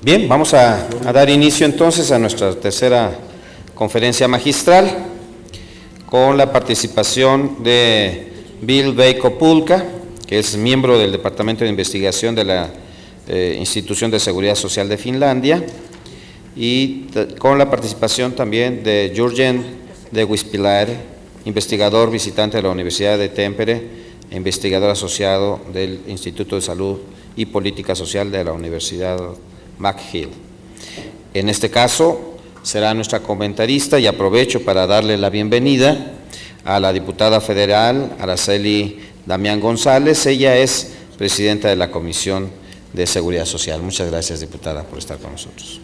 Bien, vamos a dar inicio entonces a nuestra tercera conferencia magistral con la participación de Bill Veikko Pulkka, que es miembro del Departamento de Investigación de la Institución de Seguridad Social de Finlandia, y con la participación también de Jurgen de Wispilahti, investigador visitante de la Universidad de Tampere e investigador asociado del Instituto de Salud y Política Social de la Universidad McGill. En este caso será nuestra comentarista, y aprovecho para darle la bienvenida a la diputada federal Araceli Damián González. Ella es presidenta de la Comisión de Seguridad Social. Muchas gracias, diputada, por estar con nosotros.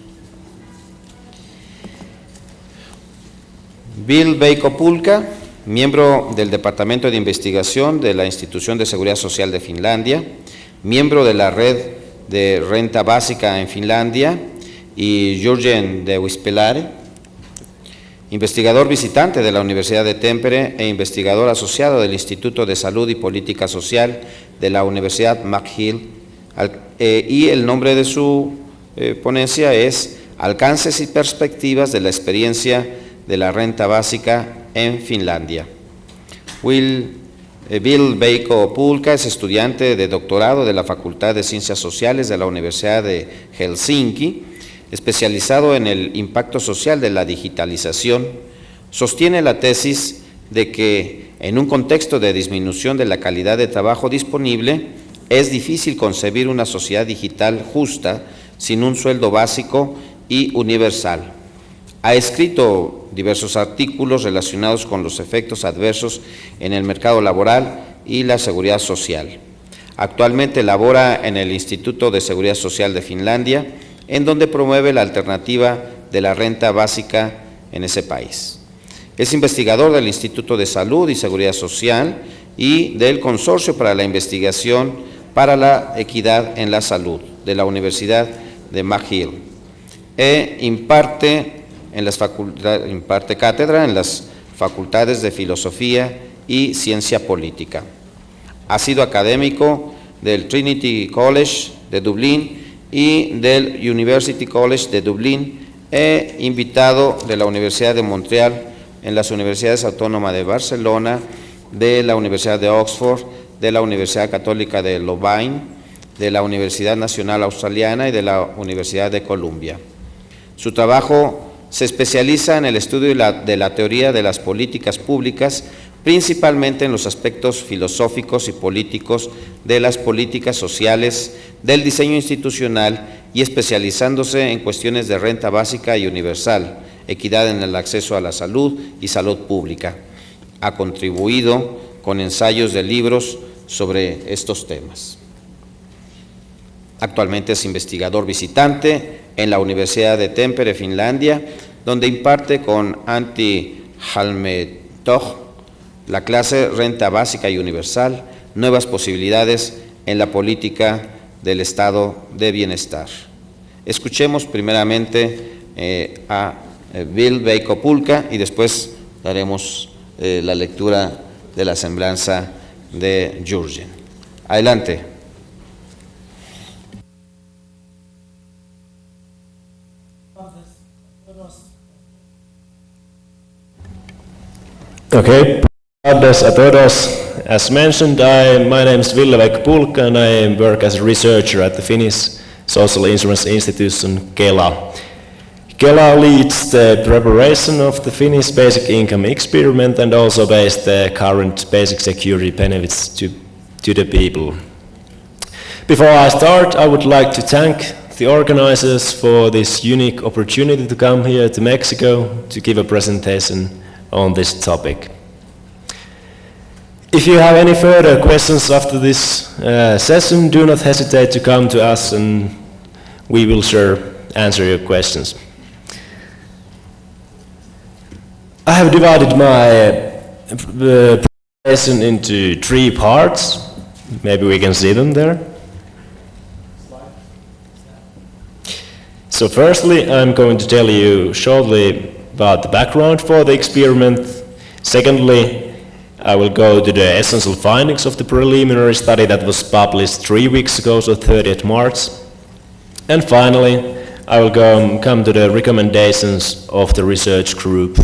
Bill Veikko Pulkka, miembro del Departamento de Investigación de la Institución de Seguridad Social de Finlandia, miembro de la Red de Renta Básica en Finlandia, y Jurgen de Wispilahti, investigador visitante de la Universidad de Tampere e investigador asociado del Instituto de Salud y Política Social de la Universidad McGill, y el nombre de su ponencia es Alcances y perspectivas de la experiencia de la renta básica en Finlandia. Bill Veikko Pulkka es estudiante de doctorado de la Facultad de Ciencias Sociales de la Universidad de Helsinki, especializado en el impacto social de la digitalización. Sostiene la tesis de que en un contexto de disminución de la calidad de trabajo disponible, es difícil concebir una sociedad digital justa sin un sueldo básico y universal. Ha escrito diversos artículos relacionados con los efectos adversos en el mercado laboral y la seguridad social. Actualmente labora en el Instituto de Seguridad Social de Finlandia, en donde promueve la alternativa de la renta básica en ese país. Es investigador del Instituto de Salud y Seguridad Social y del Consorcio para la Investigación para la Equidad en la Salud de la Universidad de McGill, imparte cátedra en las facultades de Filosofía y Ciencia Política. Ha sido académico del Trinity College de Dublín y del University College de Dublín, invitado de la Universidad de Montreal, en las Universidades Autónomas de Barcelona, de la Universidad de Oxford, de la Universidad Católica de Louvain, de la Universidad Nacional Australiana y de la Universidad de Columbia. Su trabajo se especializa en el estudio de la teoría de las políticas públicas, principalmente en los aspectos filosóficos y políticos de las políticas sociales, del diseño institucional, y especializándose en cuestiones de renta básica y universal, equidad en el acceso a la salud y salud pública. Ha contribuido con ensayos de libros sobre estos temas. Actualmente es investigador visitante en la Universidad de Tampere, Finlandia, donde imparte con Antti Halmetoh la clase Renta Básica y Universal, nuevas posibilidades en la política del Estado de Bienestar. Escuchemos primeramente a Bill Veikko Pulkka y después daremos la lectura de la semblanza de Jurgen. Adelante. Okay, Tardes a todos. As mentioned, my name is Ville Veikko Pulkka and I work as a researcher at the Finnish Social Insurance Institution, Kela. Kela leads the preparation of the Finnish basic income experiment and also based the current basic security benefits to the people. Before I start, I would like to thank the organizers for this unique opportunity to come here to Mexico to give a presentation on this topic. If you have any further questions after this session, do not hesitate to come to us and we will sure answer your questions. I have divided my presentation into 3 parts. Maybe we can see them there. So firstly, I'm going to tell you shortly about the background for the experiment. Secondly, I will go to the essential findings of the preliminary study that was published 3 weeks ago, so 30th March. And finally, I will come to the recommendations of the research group.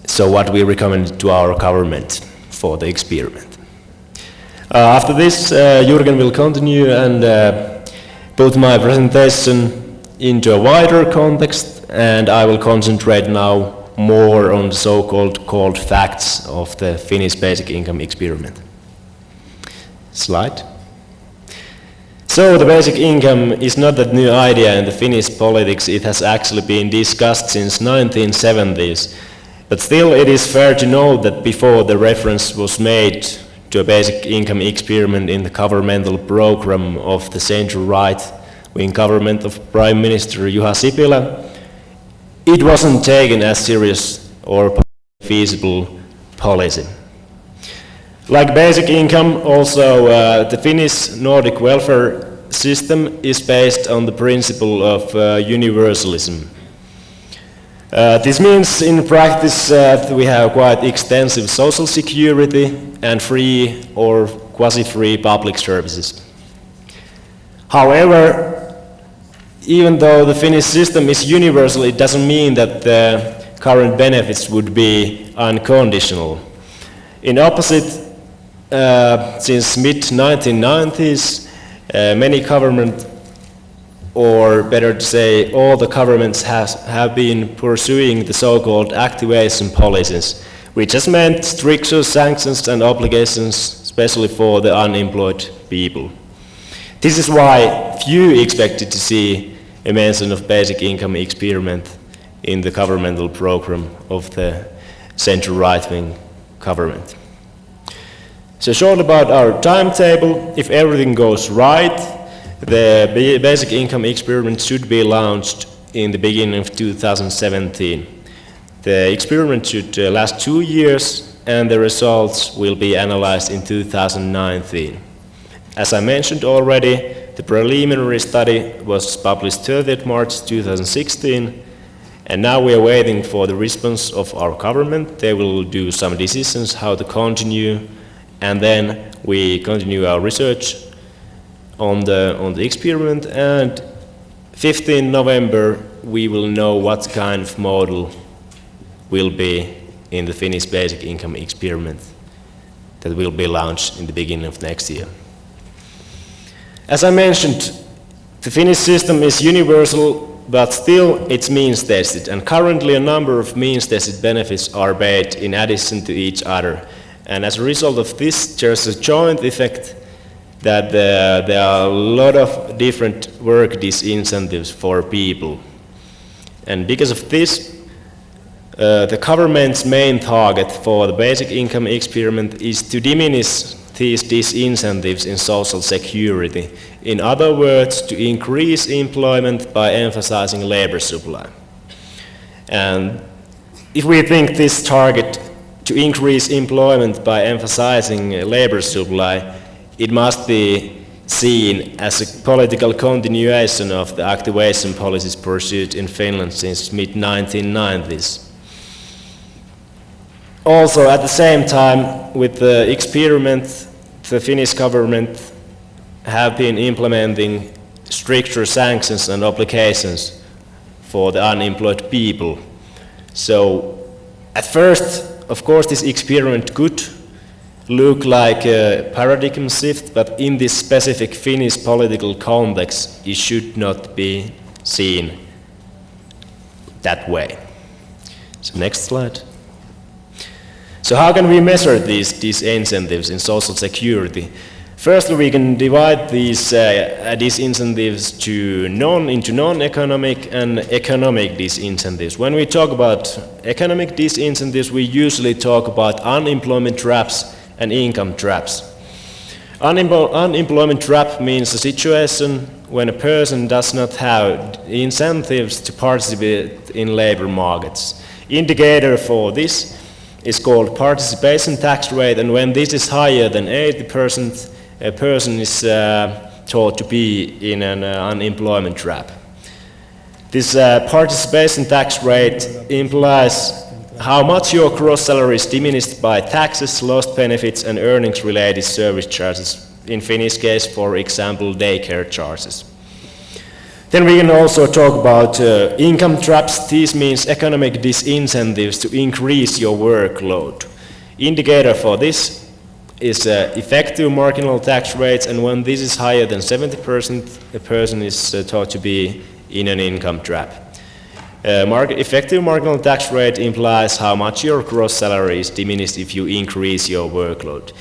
So what we recommend to our government for the experiment. After this, Jürgen will continue and put my presentation into a wider context, and I will concentrate now more on the so-called cold facts of the Finnish basic income experiment. Slide. So the basic income is not that new idea in the Finnish politics. It has actually been discussed since 1970s. But still it is fair to note that before the reference was made to a basic income experiment in the governmental program of the centre-right wing government of Prime Minister Juha Sipilä, it wasn't taken as serious or feasible policy. Like basic income, also the Finnish Nordic welfare system is based on the principle of universalism. This means in practice that we have quite extensive social security and free or quasi-free public services. However, even though the Finnish system is universal, it doesn't mean that the current benefits would be unconditional. In opposite, since mid-1990s, many government, or better to say, all the governments have been pursuing the so-called activation policies, which has meant stricter sanctions and obligations, especially for the unemployed people. This is why few expected to see a mention of basic income experiment in the governmental program of the centre-right-wing government. So short about our timetable, if everything goes right, the basic income experiment should be launched in the beginning of 2017. The experiment should last 2 years, and the results will be analyzed in 2019. As I mentioned already, the preliminary study was published 30th March 2016, and now we are waiting for the response of our government. They will do some decisions how to continue, and then we continue our research on the experiment, and 15 November we will know what kind of model will be in the Finnish basic income experiment that will be launched in the beginning of next year. As I mentioned, the Finnish system is universal, but still it's means-tested, and currently a number of means-tested benefits are paid in addition to each other. And as a result of this, there's a joint effect that there are a lot of different work disincentives for people. And because of this, the government's main target for the basic income experiment is to diminish these disincentives in social security. In other words, to increase employment by emphasizing labor supply. And if we think this target to increase employment by emphasizing labor supply, it must be seen as a political continuation of the activation policies pursued in Finland since mid-1990s. Also, at the same time, with the experiment, the Finnish government have been implementing stricter sanctions and obligations for the unemployed people. So, at first, of course, this experiment could look like a paradigm shift, but in this specific Finnish political context, it should not be seen that way. So next slide. So how can we measure these incentives in social security? Firstly, we can divide these disincentives into non-economic and economic disincentives. When we talk about economic disincentives, we usually talk about unemployment traps and income traps. Unemployment trap means a situation when a person does not have incentives to participate in labor markets. Indicator for this is called participation tax rate, and when this is higher than 80%, a person is thought to be in an unemployment trap. This participation tax rate implies how much your gross salary is diminished by taxes, lost benefits, and earnings-related service charges. In Finnish case, for example, daycare charges. Then we can also talk about income traps. This means economic disincentives to increase your workload. Indicator for this is effective marginal tax rates, and when this is higher than 70%, a person is thought to be in an income trap. Effective marginal tax rate implies how much your gross salary is diminished if you increase your workload.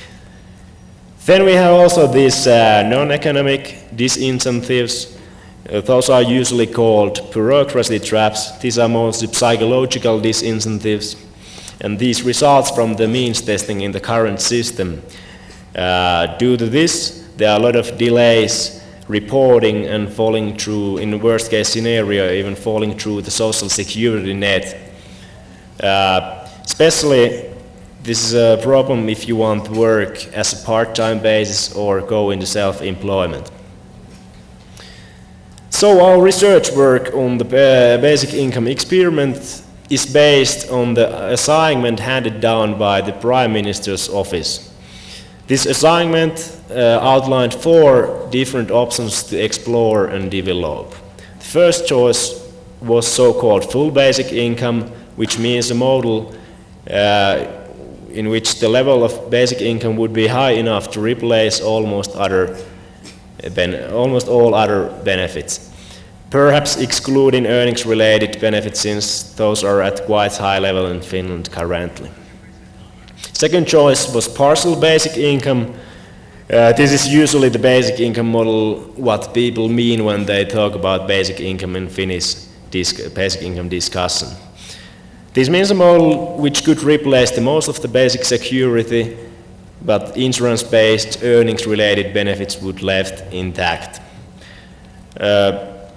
Then we have also these non-economic disincentives. Those are usually called bureaucracy traps. These are mostly psychological disincentives, and these results from the means testing in the current system. Due to this, there are a lot of delays reporting and falling through, in the worst case scenario, even falling through the social security net. Especially, this is a problem if you want to work as a part-time basis or go into self-employment. So our research work on the basic income experiment is based on the assignment handed down by the Prime Minister's office. This assignment outlined 4 different options to explore and develop. The first choice was so-called full basic income, which means a model in which the level of basic income would be high enough to replace almost all other benefits, perhaps excluding earnings-related benefits, since those are at quite high level in Finland currently. Second choice was partial basic income. This is usually the basic income model, what people mean when they talk about basic income in Finnish basic income discussion. This means a model which could replace the most of the basic security, but insurance-based earnings-related benefits would left intact.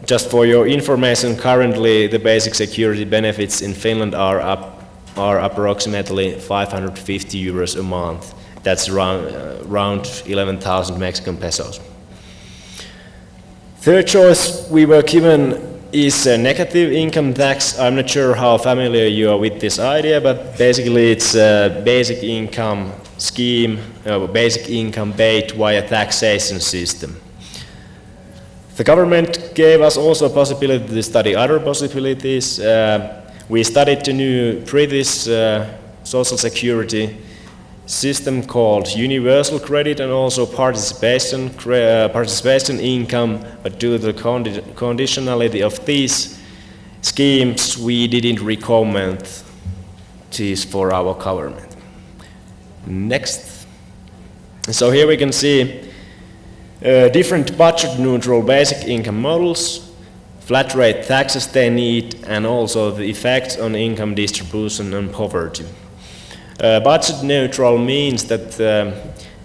Just for your information, currently the basic security benefits in Finland are approximately 550 euros a month. That's around 11,000 Mexican pesos. Third choice we were given is a negative income tax. I'm not sure how familiar you are with this idea, but basically it's a basic income scheme, basic income paid via taxation system. The government gave us also a possibility to study other possibilities. We studied the new British social security system called universal credit and also participation income, but due to the conditionality of these schemes, we didn't recommend these for our government. Next. So here we can see different budget-neutral basic income models, flat rate taxes they need, and also the effects on income distribution and poverty. Budget neutral means that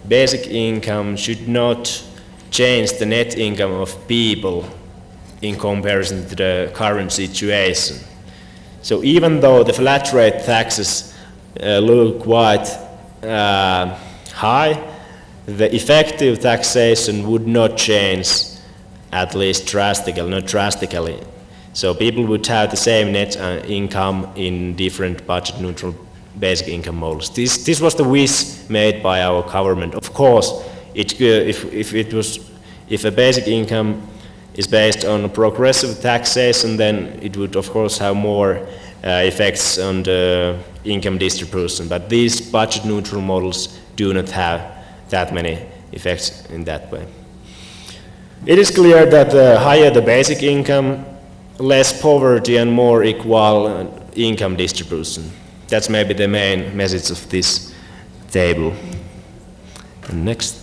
basic income should not change the net income of people in comparison to the current situation. So even though the flat rate taxes look quite high, the effective taxation would not change, at least not drastically. So people would have the same net income in different budget neutral basic income models. This was the wish made by our government. Of course, if a basic income is based on progressive taxation, then it would of course have more effects on the income distribution. But these budget neutral models do not have that many effects in that way. It is clear that the higher the basic income, less poverty and more equal income distribution. That's maybe the main message of this table. Next.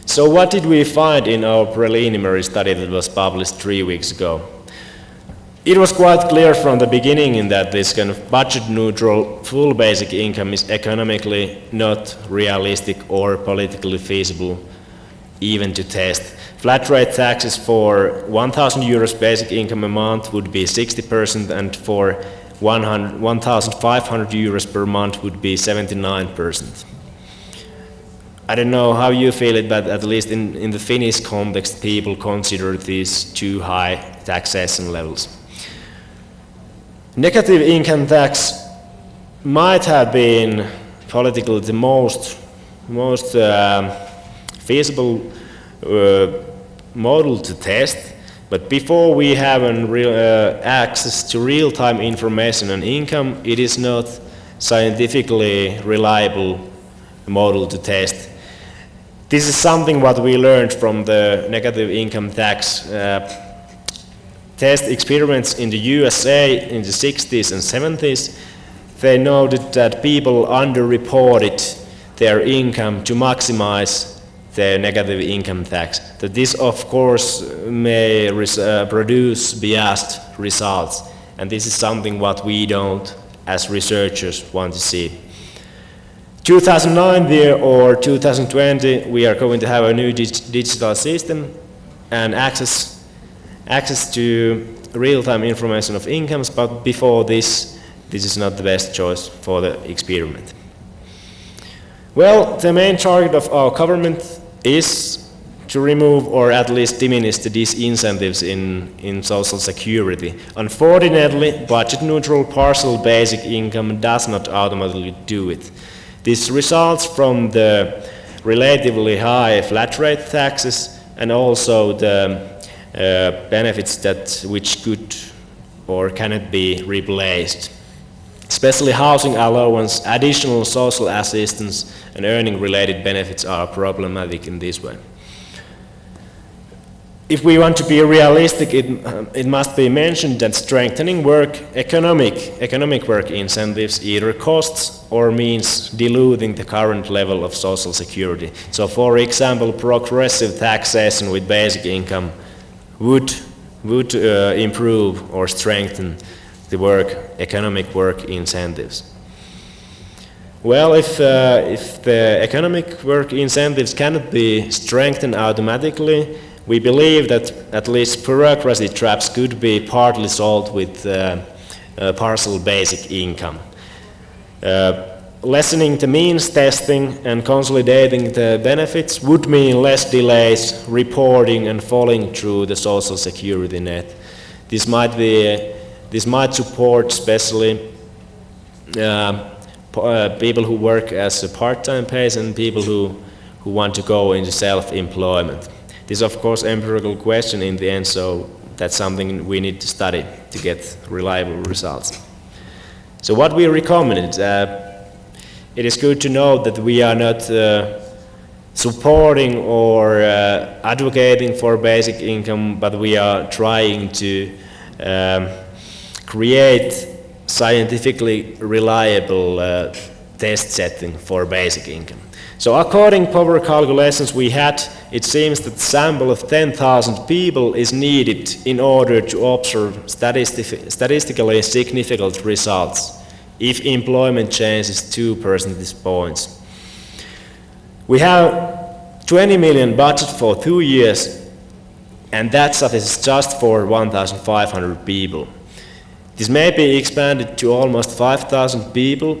So what did we find in our preliminary study that was published 3 weeks ago? It was quite clear from the beginning in that this kind of budget-neutral full basic income is economically not realistic or politically feasible even to test. Flat rate taxes for 1,000 euros basic income a month would be 60%, and for 1,500 euros per month would be 79%. I don't know how you feel it, but at least in the Finnish context, people consider these too high taxation levels. Negative income tax might have been politically the most feasible model to test, but before we have access to real-time information on income, it is not scientifically reliable model to test. This is something what we learned from the negative income tax test experiments in the USA in the 60s and 70s. They noted that people underreported their income to maximize their negative income tax. That this, of course, may produce biased results, and this is something what we don't, as researchers, want to see. 2009 or 2020, we are going to have a new digital system and access to real-time information of incomes, but before this is not the best choice for the experiment. Well, the main target of our government is to remove or at least diminish the disincentives in social security. Unfortunately, budget-neutral partial basic income does not automatically do it. This results from the relatively high flat rate taxes and also the benefits which could or cannot be replaced. Especially housing allowance, additional social assistance, and earning-related benefits are problematic in this way. If we want to be realistic, it must be mentioned that strengthening economic work incentives either costs or means diluting the current level of social security. So, for example, progressive taxation with basic income would improve or strengthen the economic work incentives. Well, if the economic work incentives cannot be strengthened automatically, we believe that at least bureaucracy traps could be partly solved with partial basic income. Lessening the means testing and consolidating the benefits would mean less delays, reporting, and falling through the social security net. This might support especially people who work as a part-time pays and people who want to go into self-employment. This is of course empirical question in the end, so that's something we need to study to get reliable results. So what we recommended, it is good to know that we are not supporting or advocating for basic income, but we are trying to create scientifically reliable test setting for basic income. So according to our calculations we had, it seems that a sample of 10,000 people is needed in order to observe statistically significant results if employment changes 2 percentage points. We have 20 million budget for 2 years, and that is just for 1,500 people. This may be expanded to almost 5,000 people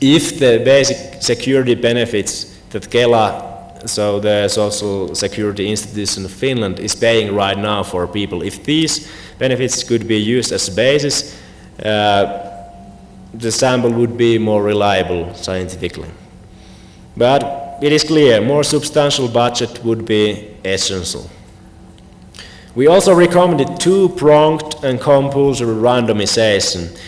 if the basic security benefits that Kela, so the Social Security Institution of Finland, is paying right now for people, if these benefits could be used as a basis, the sample would be more reliable scientifically. But it is clear, more substantial budget would be essential. We also recommended 2-pronged and compulsory randomization.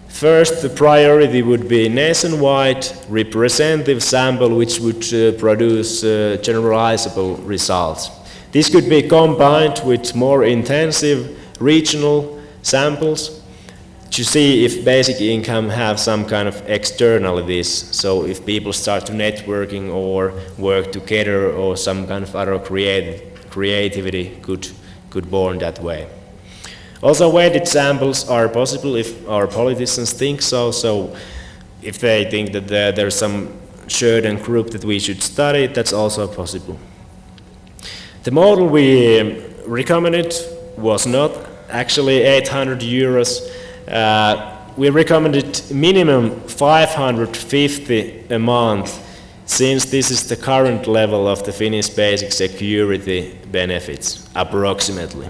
First, the priority would be nationwide representative sample which would produce generalizable results. This could be combined with more intensive regional samples to see if basic income have some kind of externalities. So if people start to networking or work together or some kind of other creativity could born that way. Also, weighted samples are possible if our politicians think so. So if they think that there's some certain group that we should study, that's also possible. The model we recommended was not actually 800 euros. We recommended minimum 550 a month, since this is the current level of the Finnish basic security benefits, approximately.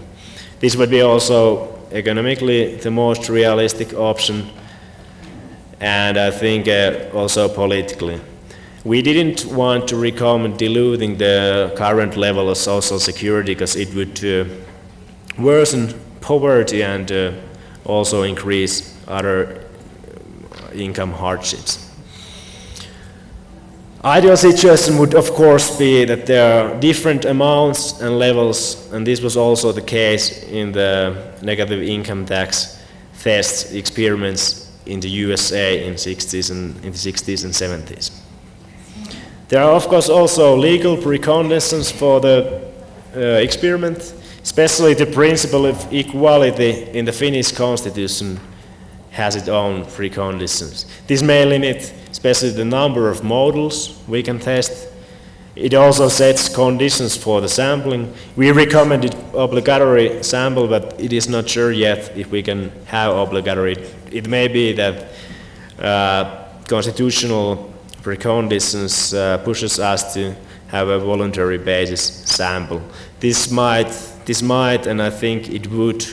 This would be also economically the most realistic option, and I think also politically. We didn't want to recommend diluting the current level of social security because it would worsen poverty and also increase other income hardships. Ideal situation would of course be that there are different amounts and levels, and this was also the case in the negative income tax test experiments in the USA in the 60s and 70s. There are of course also legal preconditions for the experiment, especially the principle of equality in the Finnish constitution has its own preconditions. This may limit especially the number of models we can test. It also sets conditions for the sampling. We recommended obligatory sample, but it is not sure yet if we can have obligatory. It may be that constitutional preconditions pushes us to have a voluntary basis sample. This might, and I think it would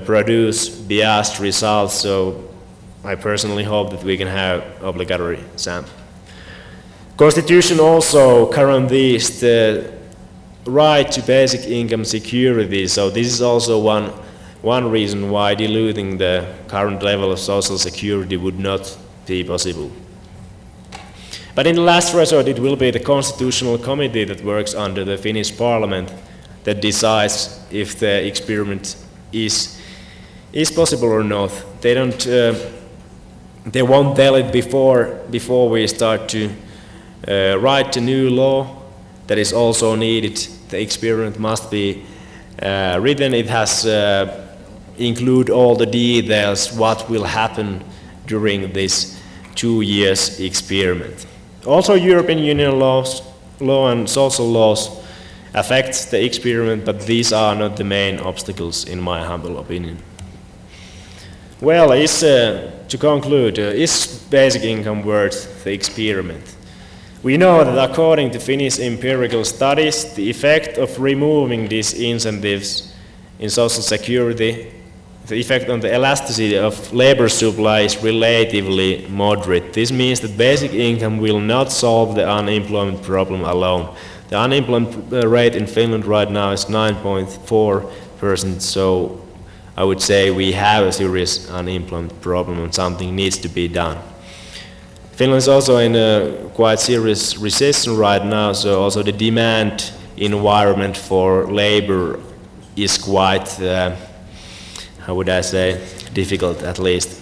produce biased results, so I personally hope that we can have obligatory sample. Constitution also guarantees the right to basic income security, so this is also one reason why diluting the current level of social security would not be possible. But in the last resort, it will be the constitutional committee that works under the Finnish parliament that decides if the experiment is possible or not. They won't tell it before we start to write a new law that is also needed. The experiment must be written. It has include all the details what will happen during this 2 years experiment. Also, European Union law and social laws affect the experiment, but these are not the main obstacles in my humble opinion. Well, to conclude, is basic income worth the experiment? We know that according to Finnish empirical studies, the effect of removing these incentives in social security, the effect on the elasticity of labor supply is relatively moderate. This means that basic income will not solve the unemployment problem alone. The unemployment rate in Finland right now is 9.4%, so I would say we have a serious unemployment problem and something needs to be done. Finland is also in a quite serious recession right now, so also the demand environment for labor is quite, how would I say, difficult at least.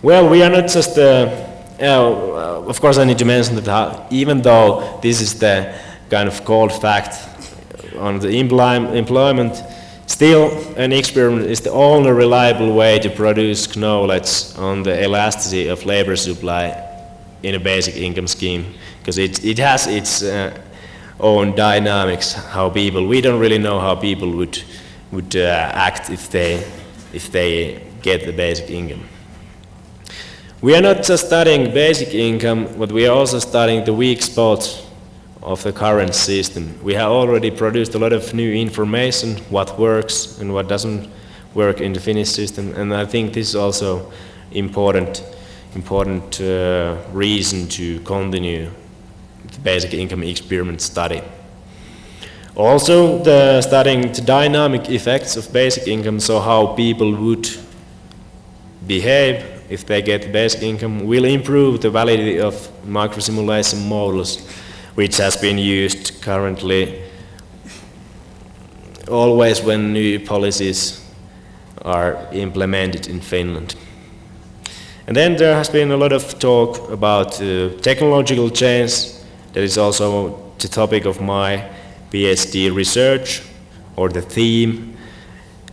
Well, we are not just, of course I need to mention that even though this is the kind of cold fact on the employment, still an experiment is the only reliable way to produce knowledge on the elasticity of labor supply in a basic income scheme, because it has its own dynamics, how people, we don't really know how people would act if they get the basic income. We are not just studying basic income, but we are also studying the weak spots of the current system. We have already produced a lot of new information, what works and what doesn't work in the Finnish system, and I think this is also important reason to continue the basic income experiment study. Also, studying the dynamic effects of basic income, so how people would behave if they get basic income, will improve the validity of microsimulation models, which has been used currently always when new policies are implemented in Finland. And then there has been a lot of talk about technological change. That is also the topic of my PhD research, or the theme.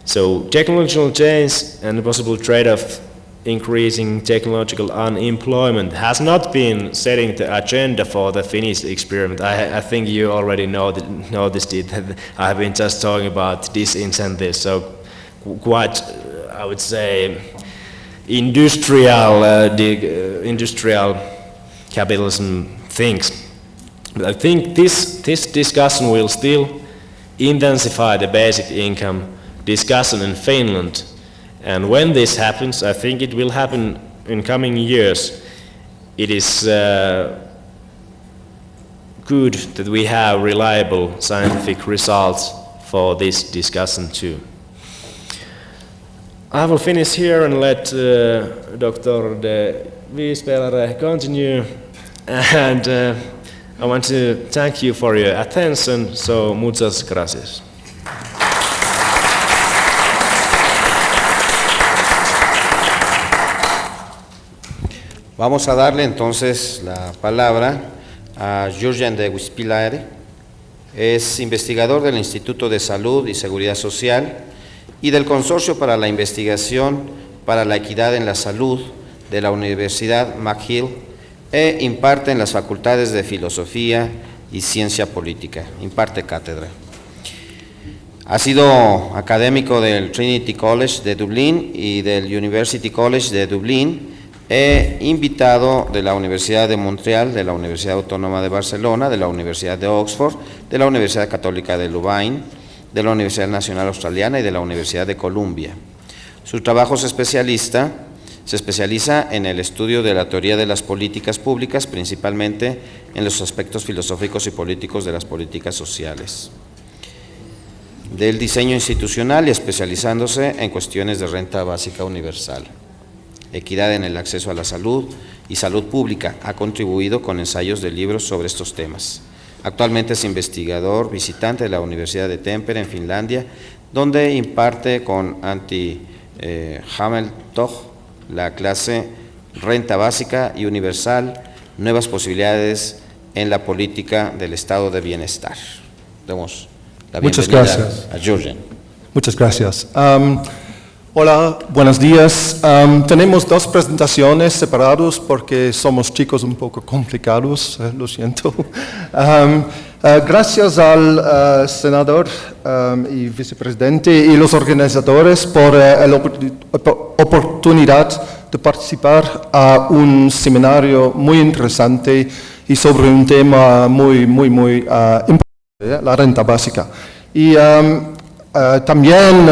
So technological change and the possible trade-off increasing technological unemployment has not been setting the agenda for the Finnish experiment. I think you already noticed it, that I have been just talking about disincentives, so quite, I would say, industrial capitalism things. But I think this discussion will still intensify the basic income discussion in Finland. And when this happens, I think it will happen in coming years. It is good that we have reliable scientific results for this discussion too. I will finish here and let Dr. De Wiespelare continue, and I want to thank you for your attention, so muchas gracias. Vamos a darle entonces la palabra a Jurgen de Wiespelare. Es investigador del Instituto de Salud y Seguridad Social y del Consorcio para la Investigación para la Equidad en la Salud de la Universidad McGill e imparte en las facultades de Filosofía y Ciencia Política, imparte cátedra. Ha sido académico del Trinity College de Dublín y del University College de Dublín, e invitado de la Universidad de Montreal, de la Universidad Autónoma de Barcelona, de la Universidad de Oxford, de la Universidad Católica de Louvain, de la Universidad Nacional Australiana y de la Universidad de Columbia. Su trabajo se especializa en el estudio de la teoría de las políticas públicas, principalmente en los aspectos filosóficos y políticos de las políticas sociales, del diseño institucional y especializándose en cuestiones de renta básica universal, equidad en el acceso a la salud y salud pública. Ha contribuido con ensayos de libros sobre estos temas. Actualmente es investigador visitante de la Universidad de Tampere en Finlandia, donde imparte con Antti Hämeentoft la clase Renta Básica y Universal, Nuevas Posibilidades en la Política del Estado de Bienestar. Damos la bienvenida a Jurgen. Muchas gracias. Hola, buenos días. Tenemos dos presentaciones separadas porque somos chicos un poco complicados, lo siento. Gracias al senador y vicepresidente y los organizadores por la oportunidad de participar a un seminario muy interesante y sobre un tema muy importante, la renta básica. Y también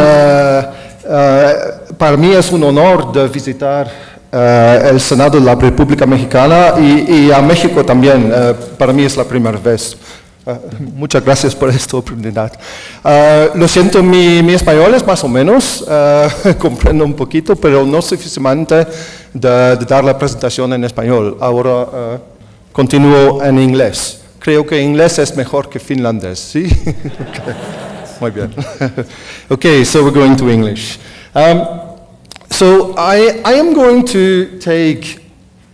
para mí es un honor de visitar el Senado de la República Mexicana y a México también. Para mí es la primera vez. Muchas gracias por esta oportunidad. Lo siento, mi español es más o menos, comprendo un poquito, pero no suficientemente de dar la presentación en español. Ahora continúo en inglés. Creo que inglés es mejor que finlandés, ¿sí? Okay. Muy bien. Okay, so we're going to English. So I am going to take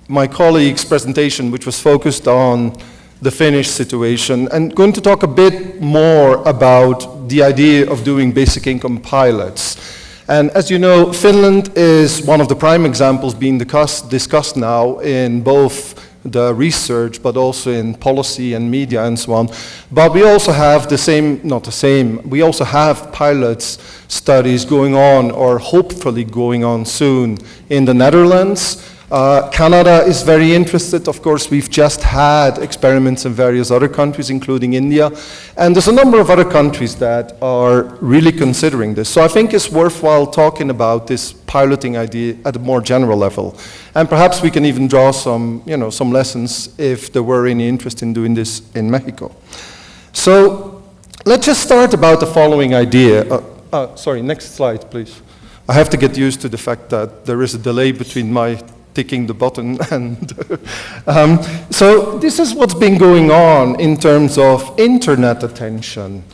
my colleague's presentation, which was focused on the Finnish situation, and going to talk a bit more about the idea of doing basic income pilots. And as you know, Finland is one of the prime examples being discussed now in both the research, but also in policy and media and so on. But we also have we also have pilots studies going on, or hopefully going on soon, in the Netherlands. Canada is very interested. Of course, we've just had experiments in various other countries, including India. And there's a number of other countries that are really considering this. So I think it's worthwhile talking about this piloting idea at a more general level. And perhaps we can even draw some lessons if there were any interest in doing this in Mexico. So let's just start about the following idea. Sorry, next slide, please. I have to get used to the fact that there is a delay between my ticking the button and so this is what's been going on in terms of internet attention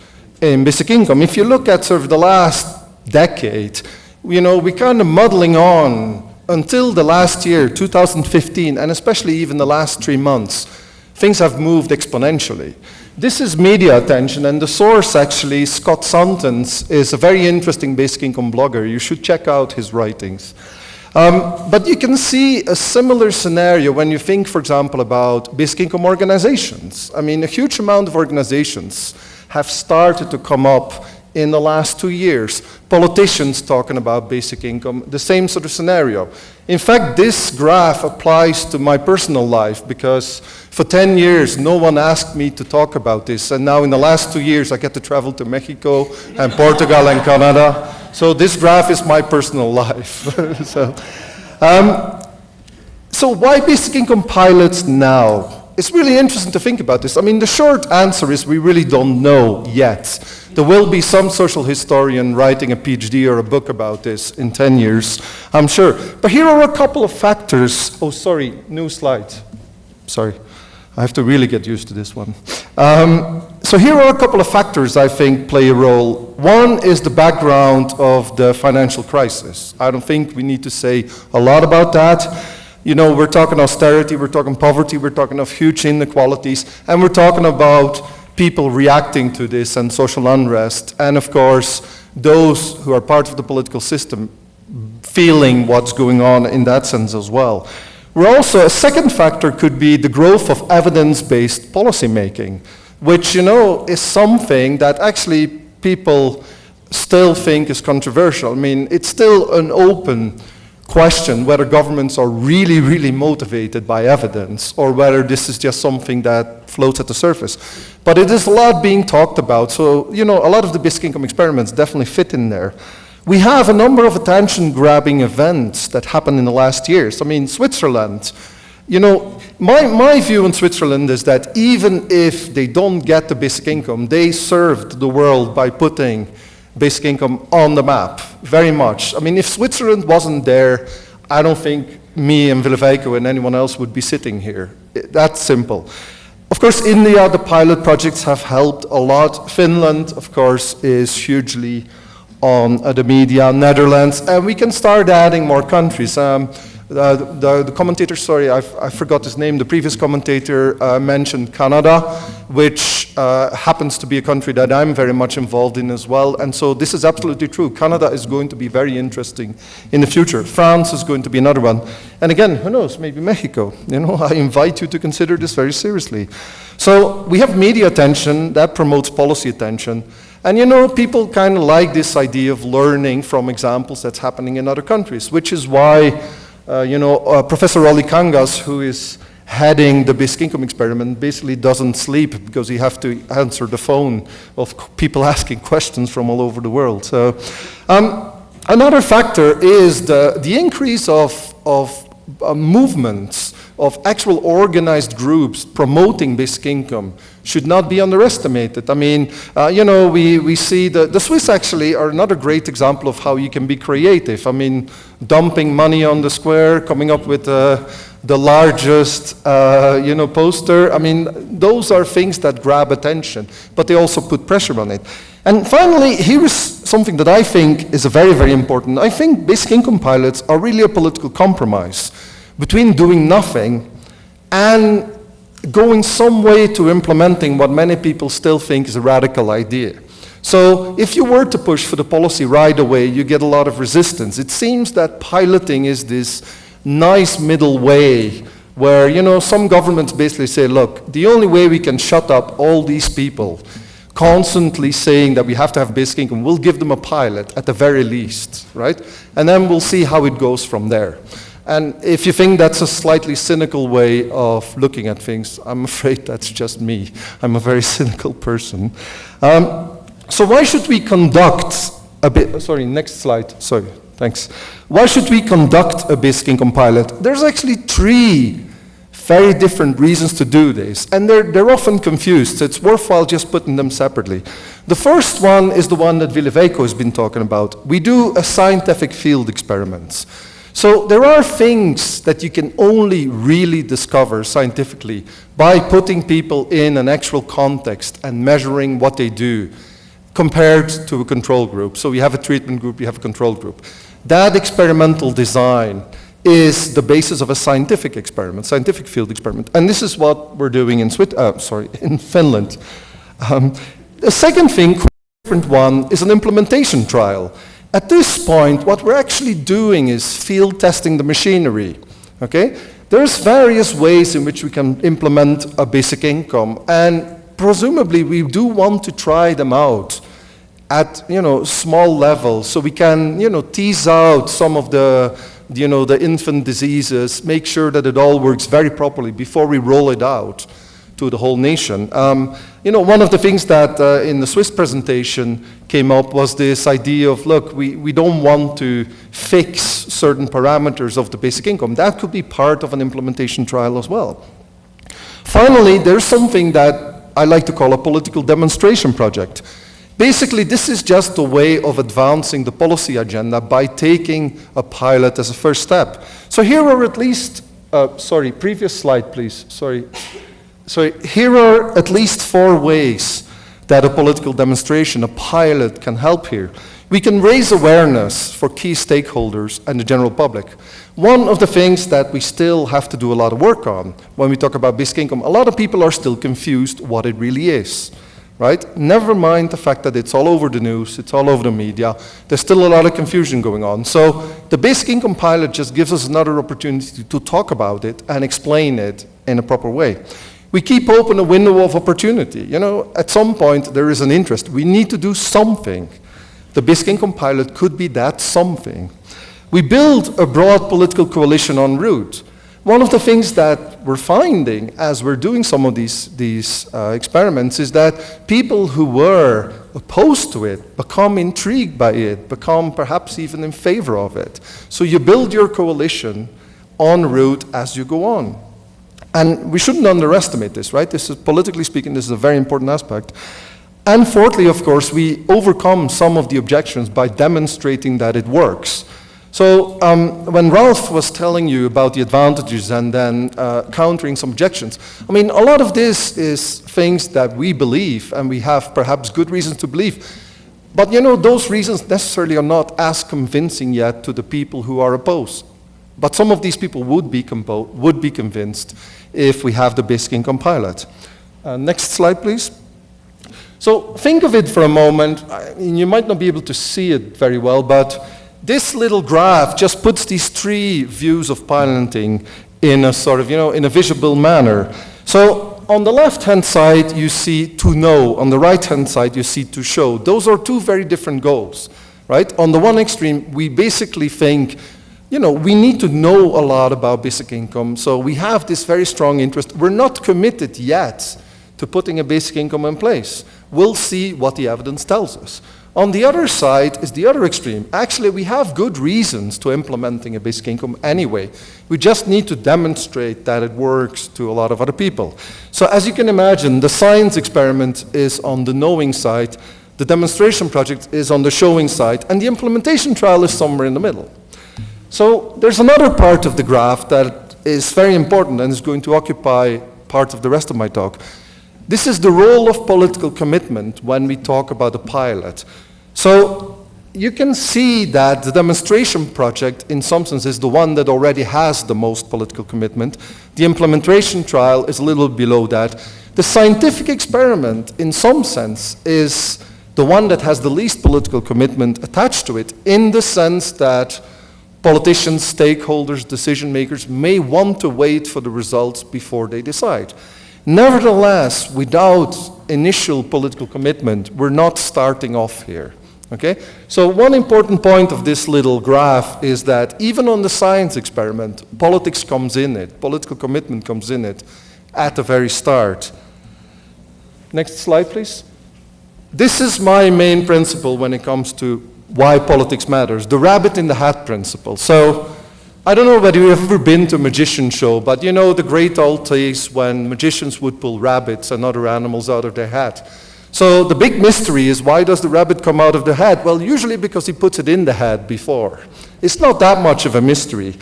in basic income. If you look at sort of the last decade, we're kind of muddling on until the last year, 2015, and especially even the last 3 months, things have moved exponentially. This is media attention, and the source actually, Scott Santens, is a very interesting basic income blogger. You should check out his writings. But you can see a similar scenario when you think, for example, about basic income organizations. I mean, a huge amount of organizations have started to come up in the last 2 years. Politicians talking about basic income, the same sort of scenario. In fact, this graph applies to my personal life because for 10 years, no one asked me to talk about this. And now in the last 2 years, I get to travel to Mexico and Portugal and Canada. So this graph is my personal life. So why basic income pilots now? it's really interesting to think about this. I mean, the short answer is we really don't know yet. There will be some social historian writing a PhD or a book about this in 10 years, I'm sure. But here are a couple of factors. Oh, sorry, new slide. Sorry, I have to really get used to this one. So here are a couple of factors I think play a role. One is the background of the financial crisis. I don't think we need to say a lot about that. You know, we're talking austerity, we're talking poverty, we're talking of huge inequalities, and we're talking about people reacting to this and social unrest, and of course, those who are part of the political system feeling what's going on in that sense as well. We're also, a second factor could be the growth of evidence-based policymaking, which, you know, is something that actually people still think is controversial. I mean, it's still an open question whether governments are really, really motivated by evidence or whether this is just something that floats at the surface. But it is a lot being talked about, so, you know, a lot of the basic income experiments definitely fit in there. We have a number of attention-grabbing events that happened in the last years. I mean, Switzerland, you know, my view on Switzerland is that even if they don't get the basic income, they served the world by putting basic income on the map, very much. I mean, if Switzerland wasn't there, I don't think me and Ville-Veikko and anyone else would be sitting here. That's simple. Of course, India, the pilot projects have helped a lot. Finland, of course, is hugely on the media, Netherlands, and we can start adding more countries. The commentator, sorry, I forgot his name, the previous commentator mentioned Canada, which happens to be a country that I'm very much involved in as well, and so this is absolutely true. Canada is going to be very interesting in the future. France is going to be another one. And again, who knows, maybe Mexico. You know, I invite you to consider this very seriously. So we have media attention, that promotes policy attention. And you know, people kind of like this idea of learning from examples that's happening in other countries, which is why Professor Olli Kangas, who is heading the basic income experiment, basically doesn't sleep because he has to answer the phone of people asking questions from all over the world. So another factor is the increase of movements, of actual organized groups promoting basic income should not be underestimated. I mean, we see the Swiss actually are another great example of how you can be creative. I mean, dumping money on the square, coming up with the largest, poster. I mean, those are things that grab attention, but they also put pressure on it. And finally, here is something that I think is very, very important. I think basic income pilots are really a political compromise between doing nothing and going some way to implementing what many people still think is a radical idea. So if you were to push for the policy right away, you get a lot of resistance. It seems that piloting is this nice middle way where, some governments basically say, look, the only way we can shut up all these people constantly saying that we have to have basic income, we'll give them a pilot at the very least, right? And then we'll see how it goes from there. And if you think that's a slightly cynical way of looking at things, I'm afraid that's just me. I'm a very cynical person. So why should we conduct next slide, sorry, thanks. Why should we conduct a basic income pilot? There's actually 3 very different reasons to do this, and they're often confused, so it's worthwhile just putting them separately. The first one is the one that Ville-Veikko has been talking about. We do a scientific field experiments. So there are things that you can only really discover scientifically by putting people in an actual context and measuring what they do compared to a control group. So we have a treatment group, we have a control group. That experimental design is the basis of a scientific experiment, scientific field experiment. And this is what we're doing in Finland. The second thing, different one, is an implementation trial. At this point, what we're actually doing is field testing the machinery, okay? There's various ways in which we can implement a basic income, and presumably we do want to try them out at, small levels, so we can, tease out some of the infant diseases, make sure that it all works very properly before we roll it out to the whole nation. One of the things that in the Swiss presentation came up was this idea of, look, we don't want to fix certain parameters of the basic income. That could be part of an implementation trial as well. Finally, there's something that I like to call a political demonstration project. Basically, this is just a way of advancing the policy agenda by taking a pilot as a first step. So here are at least, previous slide, please. Here are at least 4 ways that a political demonstration, a pilot, can help here. We can raise awareness for key stakeholders and the general public. One of the things that we still have to do a lot of work on when we talk about basic income, a lot of people are still confused what it really is, right? Never mind the fact that it's all over the news, it's all over the media, there's still a lot of confusion going on. So the basic income pilot just gives us another opportunity to talk about it and explain it in a proper way. We keep open a window of opportunity. You know, at some point there is an interest. We need to do something. The basic income pilot could be that something. We build a broad political coalition en route. One of the things that we're finding as we're doing some of these experiments is that people who were opposed to it become intrigued by it, become perhaps even in favor of it. So you build your coalition en route as you go on. And we shouldn't underestimate this, right? This is, politically speaking, this is a very important aspect. And fourthly, of course, we overcome some of the objections by demonstrating that it works. So when Ralph was telling you about the advantages and then countering some objections, I mean, a lot of this is things that we believe and we have perhaps good reasons to believe. But you know, those reasons necessarily are not as convincing yet to the people who are opposed. But some of these people would be convinced if we have the basic income pilot. Next slide, please. So think of it for a moment. I mean, you might not be able to see it very well, but this little graph just puts these 3 views of piloting in a sort of, you know, in a visible manner. So on the left-hand side, you see to know. On the right-hand side, you see to show. Those are 2 very different goals, right? On the one extreme, we basically think, you know, we need to know a lot about basic income, so we have this very strong interest. We're not committed yet to putting a basic income in place. We'll see what the evidence tells us. On the other side is the other extreme. Actually, we have good reasons to implementing a basic income anyway. We just need to demonstrate that it works to a lot of other people. So as you can imagine, the science experiment is on the knowing side, the demonstration project is on the showing side, and the implementation trial is somewhere in the middle. So there's another part of the graph that is very important and is going to occupy part of the rest of my talk. This is the role of political commitment when we talk about a pilot. So you can see that the demonstration project, in some sense, is the one that already has the most political commitment. The implementation trial is a little below that. The scientific experiment, in some sense, is the one that has the least political commitment attached to it, in the sense that politicians, stakeholders, decision makers may want to wait for the results before they decide. Nevertheless, without initial political commitment, we're not starting off here. Okay? So one important point of this little graph is that even on the science experiment, politics comes in it, political commitment comes in it at the very start. Next slide, please. This is my main principle when it comes to why politics matters, the rabbit in the hat principle. So I don't know whether you've ever been to a magician show, but you know the great old days when magicians would pull rabbits and other animals out of their hat. So the big mystery is, why does the rabbit come out of the hat? Well, usually because he puts it in the hat before. It's not that much of a mystery.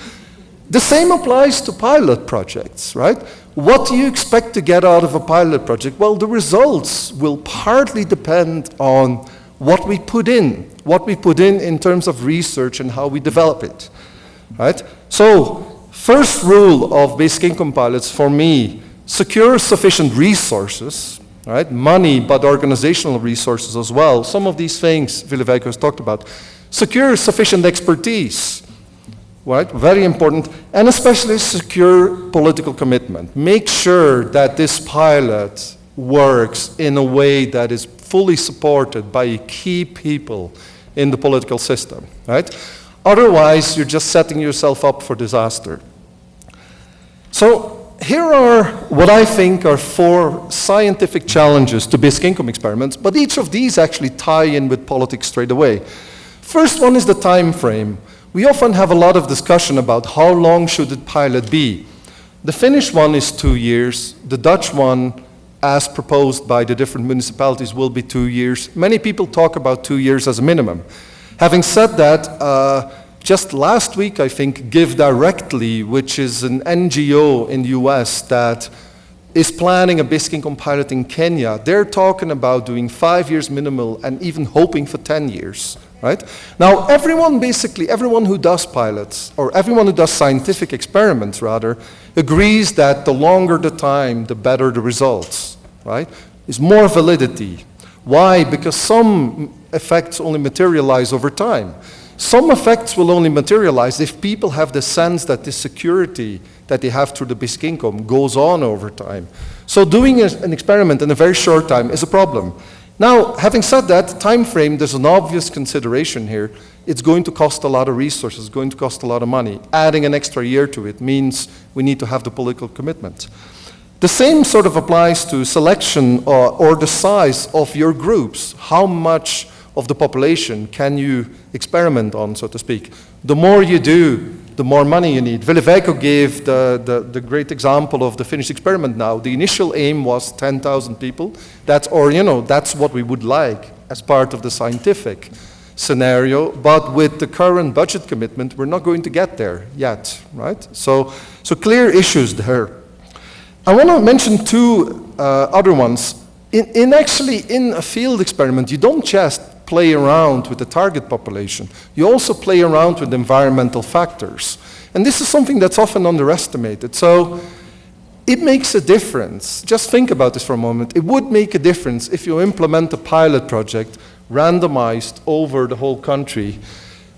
The same applies to pilot projects, right? What do you expect to get out of a pilot project? Well, the results will partly depend on what we put in terms of research and how we develop it, right? So, first rule of basic income pilots for me, secure sufficient resources, right? Money, but organizational resources as well. Some of these things Ville-Veikko has talked about. Secure sufficient expertise, right? Very important. And especially secure political commitment. Make sure that this pilot works in a way that is fully supported by key people in the political system, right? Otherwise, you're just setting yourself up for disaster. So here are what I think are 4 scientific challenges to basic income experiments, but each of these actually tie in with politics straight away. First one is the time frame. We often have a lot of discussion about how long should a pilot be. The Finnish one is 2 years. The Dutch one, as proposed by the different municipalities, will be 2 years. Many people talk about 2 years as a minimum. Having said that, just last week, I think, Give Directly, which is an NGO in the US that is planning a basic income pilot in Kenya, they're talking about doing 5 years minimal and even hoping for 10 years, right? Now, everyone who does pilots, or everyone who does scientific experiments rather, agrees that the longer the time, the better the results, right? There's more validity. Why? Because some effects only materialize over time. Some effects will only materialize if people have the sense that the security that they have through the basic income goes on over time. So doing an experiment in a very short time is a problem. Now, having said that, time frame, there's an obvious consideration here. It's going to cost a lot of resources, it's going to cost a lot of money. Adding an extra year to it means we need to have the political commitment. The same sort of applies to selection or the size of your groups. How much of the population can you experiment on, so to speak? The more you do, the more money you need. Ville Veikko gave the great example of the Finnish experiment now. The initial aim was 10,000 people. That's what we would like as part of the scientific scenario, but with the current budget commitment, we're not going to get there yet, right? So clear issues there. I want to mention two other ones. In a field experiment, you don't just play around with the target population. You also play around with environmental factors. And this is something that's often underestimated. So it makes a difference. Just think about this for a moment. It would make a difference if you implement a pilot project randomized over the whole country,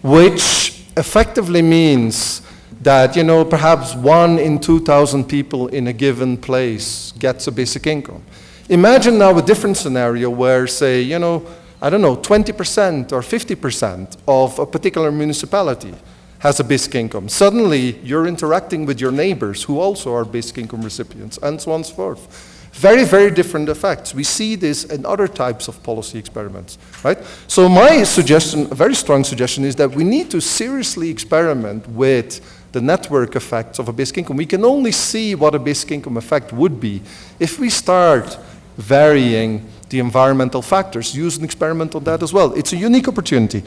which effectively means that, perhaps 1 in 2,000 people in a given place gets a basic income. Imagine now a different scenario where, say, 20% or 50% of a particular municipality has a basic income. Suddenly, you're interacting with your neighbors who also are basic income recipients, and so on and so forth. Very, very different effects. We see this in other types of policy experiments, right? So my suggestion, a very strong suggestion, is that we need to seriously experiment with the network effects of a basic income. We can only see what a basic income effect would be if we start varying the environmental factors. Use an experiment on that as well. It's a unique opportunity.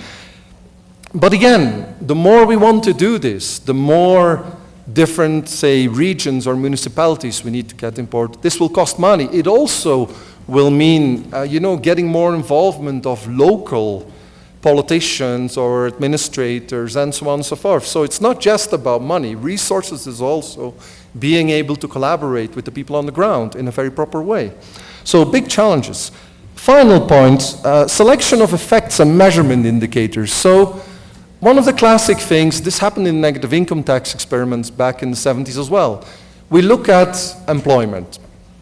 But again, the more we want to do this, the more different, say, regions or municipalities we need to get involved. This will cost money. It also will mean, getting more involvement of local politicians or administrators and so on and so forth. So it's not just about money. Resources is also being able to collaborate with the people on the ground in a very proper way. So big challenges. Final point, selection of effects and measurement indicators. So one of the classic things, this happened in negative income tax experiments back in the 70s as well. We look at employment,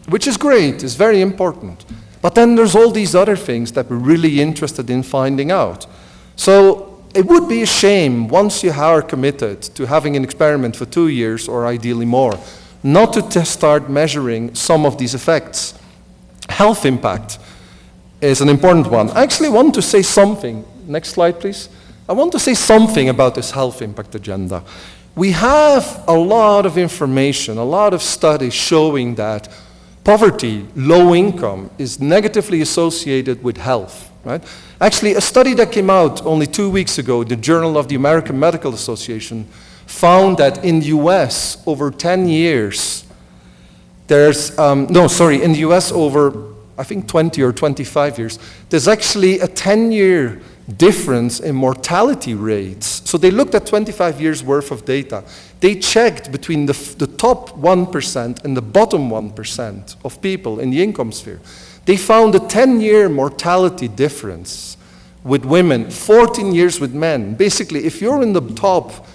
which is great, is very important. But then there's all these other things that we're really interested in finding out. So it would be a shame, once you are committed to having an experiment for 2 years, or ideally more, not to start measuring some of these effects. Health impact is an important one. I actually want to say something. Next slide, please. I want to say something about this health impact agenda. We have a lot of information, a lot of studies showing that poverty, low income, is negatively associated with health, right? Actually, a study that came out only 2 weeks ago, the Journal of the American Medical Association, found that in the US, over 10 years, in the US over, I think 20 or 25 years, there's actually a 10-year difference in mortality rates. So they looked at 25 years worth of data. They checked between the top 1% and the bottom 1% of people in the income sphere. They found a 10-year mortality difference with women, 14 years with men. Basically, if you're in the top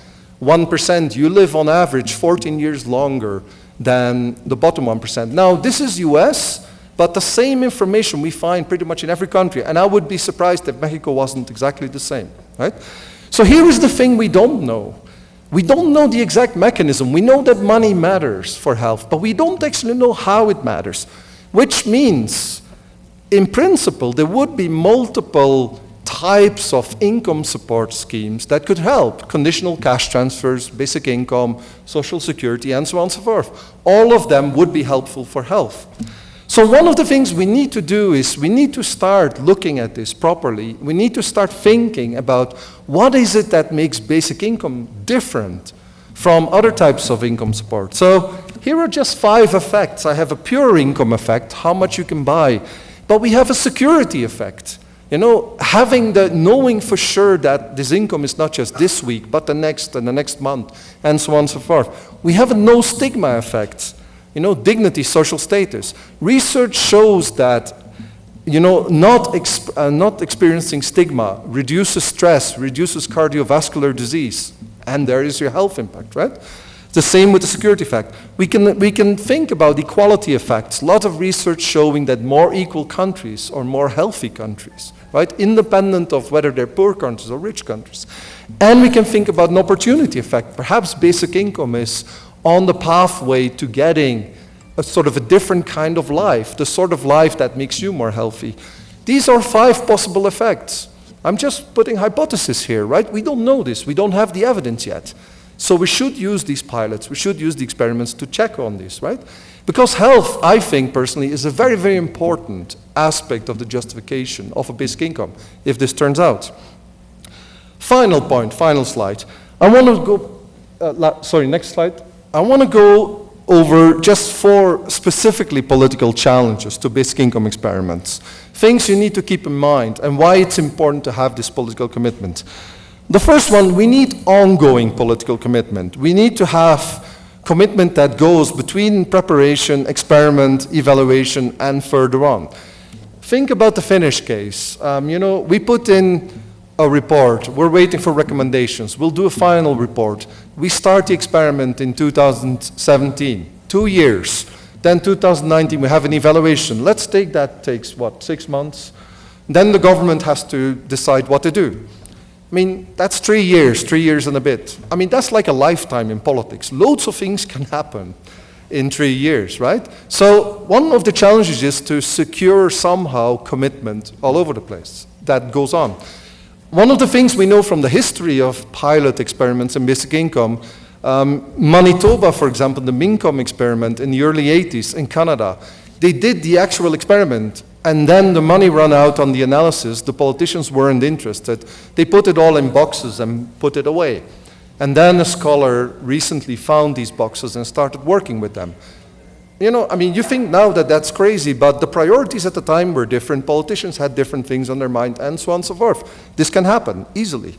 1%, you live on average 14 years longer than the bottom 1%. Now, this is US, but the same information we find pretty much in every country, and I would be surprised if Mexico wasn't exactly the same, right? So here is the thing we don't know. We don't know the exact mechanism. We know that money matters for health, but we don't actually know how it matters, which means, in principle, there would be multiple types of income support schemes that could help: conditional cash transfers, basic income, social security, and so on and so forth. All of them would be helpful for health. So one of the things we need to do is we need to start looking at this properly. We need to start thinking about what is it that makes basic income different from other types of income support. So here are just 5 effects. I have a pure income effect, how much you can buy, but we have a security effect. You know, knowing for sure that this income is not just this week, but the next and the next month, and so on and so forth. We have a no stigma effect. You know, dignity, social status. Research shows that, you know, not experiencing stigma reduces stress, reduces cardiovascular disease, and there is your health impact, right? The same with the security effect. We can think about equality effects. A lot of research showing that more equal countries are more healthy countries, right? Independent of whether they're poor countries or rich countries. And we can think about an opportunity effect. Perhaps basic income is on the pathway to getting a sort of a different kind of life, the sort of life that makes you more healthy. These are 5 possible effects. I'm just putting hypotheses here, right? We don't know this. We don't have the evidence yet. So we should use these pilots. We should use the experiments to check on this, right? Because health, I think personally, is a very, very important aspect of the justification of a basic income, if this turns out. Final point, final slide. I want to go, next slide. I want to go over just 4 specifically political challenges to basic income experiments. Things you need to keep in mind and why it's important to have this political commitment. The first one, we need ongoing political commitment. We need to have commitment that goes between preparation, experiment, evaluation, and further on. Think about the Finnish case. You know, we put in a report. We're waiting for recommendations. We'll do a final report. We start the experiment in 2017, 2 years. Then 2019, we have an evaluation. Let's take that, takes what, 6 months? Then the government has to decide what to do. I mean, that's 3 years and a bit. I mean, that's like a lifetime in politics. Loads of things can happen in 3 years, right? So one of the challenges is to secure somehow commitment all over the place. That goes on. One of the things we know from the history of pilot experiments in basic income, Manitoba, for example, the Mincom experiment in the early 80s in Canada, they did the actual experiment, and then the money ran out on the analysis. The politicians weren't interested. They put it all in boxes and put it away. And then a scholar recently found these boxes and started working with them. You know, I mean, you think now that that's crazy, but the priorities at the time were different. Politicians had different things on their mind, and so on and so forth. This can happen easily.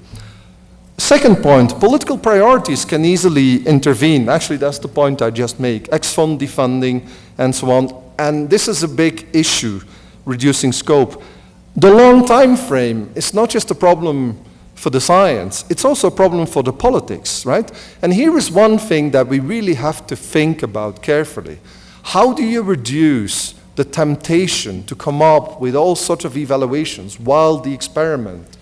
Second point, political priorities can easily intervene. Actually, that's the point I just make. Ex-fund defunding, and so on. And this is a big issue, reducing scope. The long time frame is not just a problem for the science, it's also a problem for the politics, right? And here is one thing that we really have to think about carefully. How do you reduce the temptation to come up with all sorts of evaluations while the experiment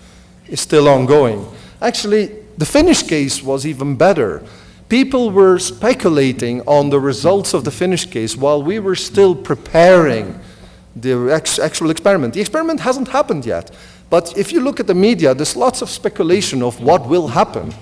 is still ongoing? Actually, the Finnish case was even better. People were speculating on the results of the Finnish case while we were still preparing the actual experiment. The experiment hasn't happened yet, but if you look at the media, there's lots of speculation of what will happen.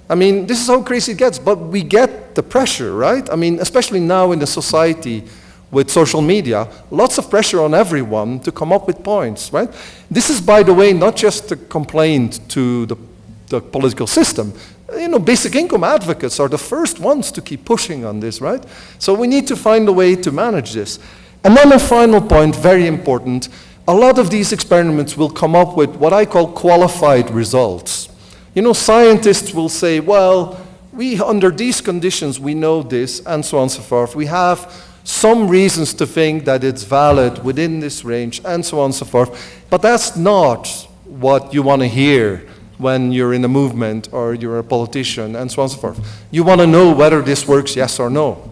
I mean, this is how crazy it gets, but we get the pressure, right? I mean, especially now in the society with social media, lots of pressure on everyone to come up with points, right? This is, by the way, not just a complaint to the political system. You know, basic income advocates are the first ones to keep pushing on this, right? So we need to find a way to manage this. And then a final point, very important, a lot of these experiments will come up with what I call qualified results. You know, scientists will say, well, under these conditions, we know this, and so on and so forth. We have some reasons to think that it's valid within this range, and so on and so forth. But that's not what you want to hear when you're in a movement or you're a politician, and so on and so forth. You want to know whether this works, yes or no.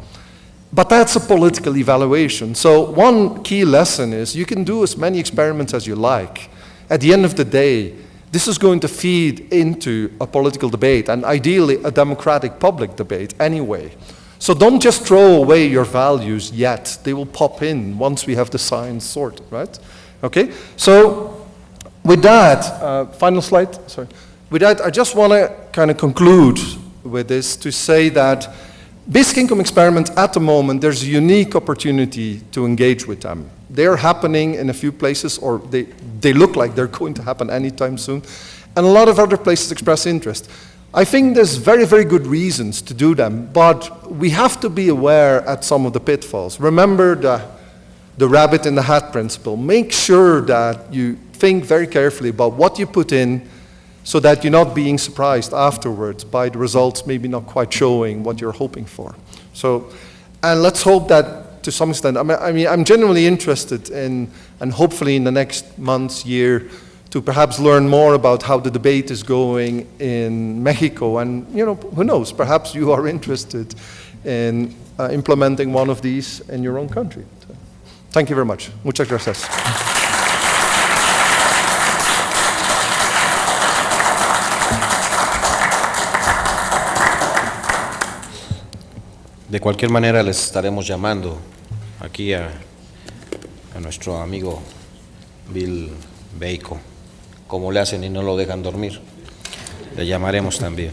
But that's a political evaluation. So one key lesson is you can do as many experiments as you like. At the end of the day, this is going to feed into a political debate, and ideally a democratic public debate anyway. So don't just throw away your values yet. They will pop in once we have the science sorted, right? Okay? So with that, final slide, sorry. With that, I just want to kind of conclude with this to say that basic income experiments at the moment, there's a unique opportunity to engage with them. They're happening in a few places, or they look like they're going to happen anytime soon, and a lot of other places express interest. I think there's very, very good reasons to do them, but we have to be aware at some of the pitfalls. Remember the rabbit in the hat principle. Make sure that you think very carefully about what you put in so that you're not being surprised afterwards by the results maybe not quite showing what you're hoping for. So, and let's hope that to some extent, I mean, I'm genuinely interested in, and hopefully in the next months, year, to perhaps learn more about how the debate is going in Mexico. And, you know, who knows, perhaps you are interested in implementing one of these in your own country. So, thank you very much. Muchas gracias. De cualquier manera les estaremos llamando aquí a nuestro amigo Bill Beico. Como le hacen y no lo dejan dormir, le llamaremos también.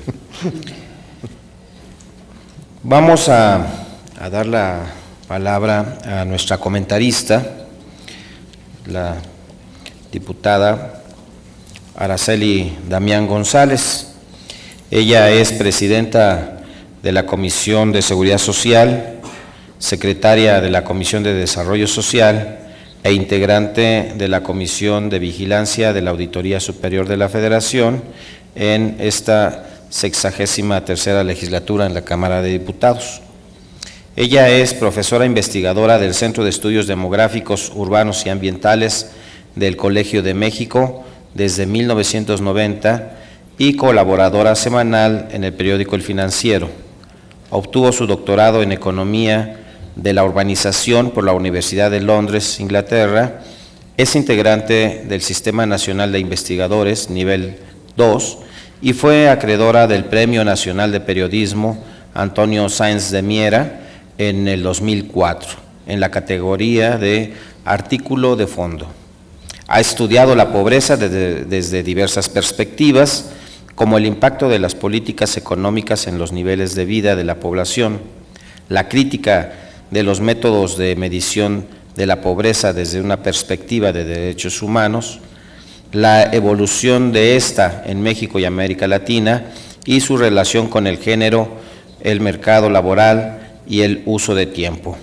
Vamos a dar la palabra a nuestra comentarista, la diputada Araceli Damián González. Ella es presidenta de la Comisión de Seguridad Social, secretaria de la Comisión de Desarrollo Social e integrante de la Comisión de Vigilancia de la Auditoría Superior de la Federación en esta 63ª legislatura en la Cámara de Diputados. Ella es profesora investigadora del Centro de Estudios Demográficos, Urbanos y Ambientales del Colegio de México desde 1990 y colaboradora semanal en el periódico El Financiero. Obtuvo su doctorado en Economía de la Urbanización por la Universidad de Londres, Inglaterra. Es integrante del Sistema Nacional de Investigadores, nivel 2, y fue acreedora del Premio Nacional de Periodismo Antonio Sáenz de Miera en el 2004, en la categoría de Artículo de Fondo. Ha estudiado la pobreza desde diversas perspectivas, como el impacto de las políticas económicas en los niveles de vida de la población, la crítica de los métodos de medición de la pobreza desde una perspectiva de derechos humanos, la evolución de esta en México y América Latina y su relación con el género, el mercado laboral y el uso de tiempo.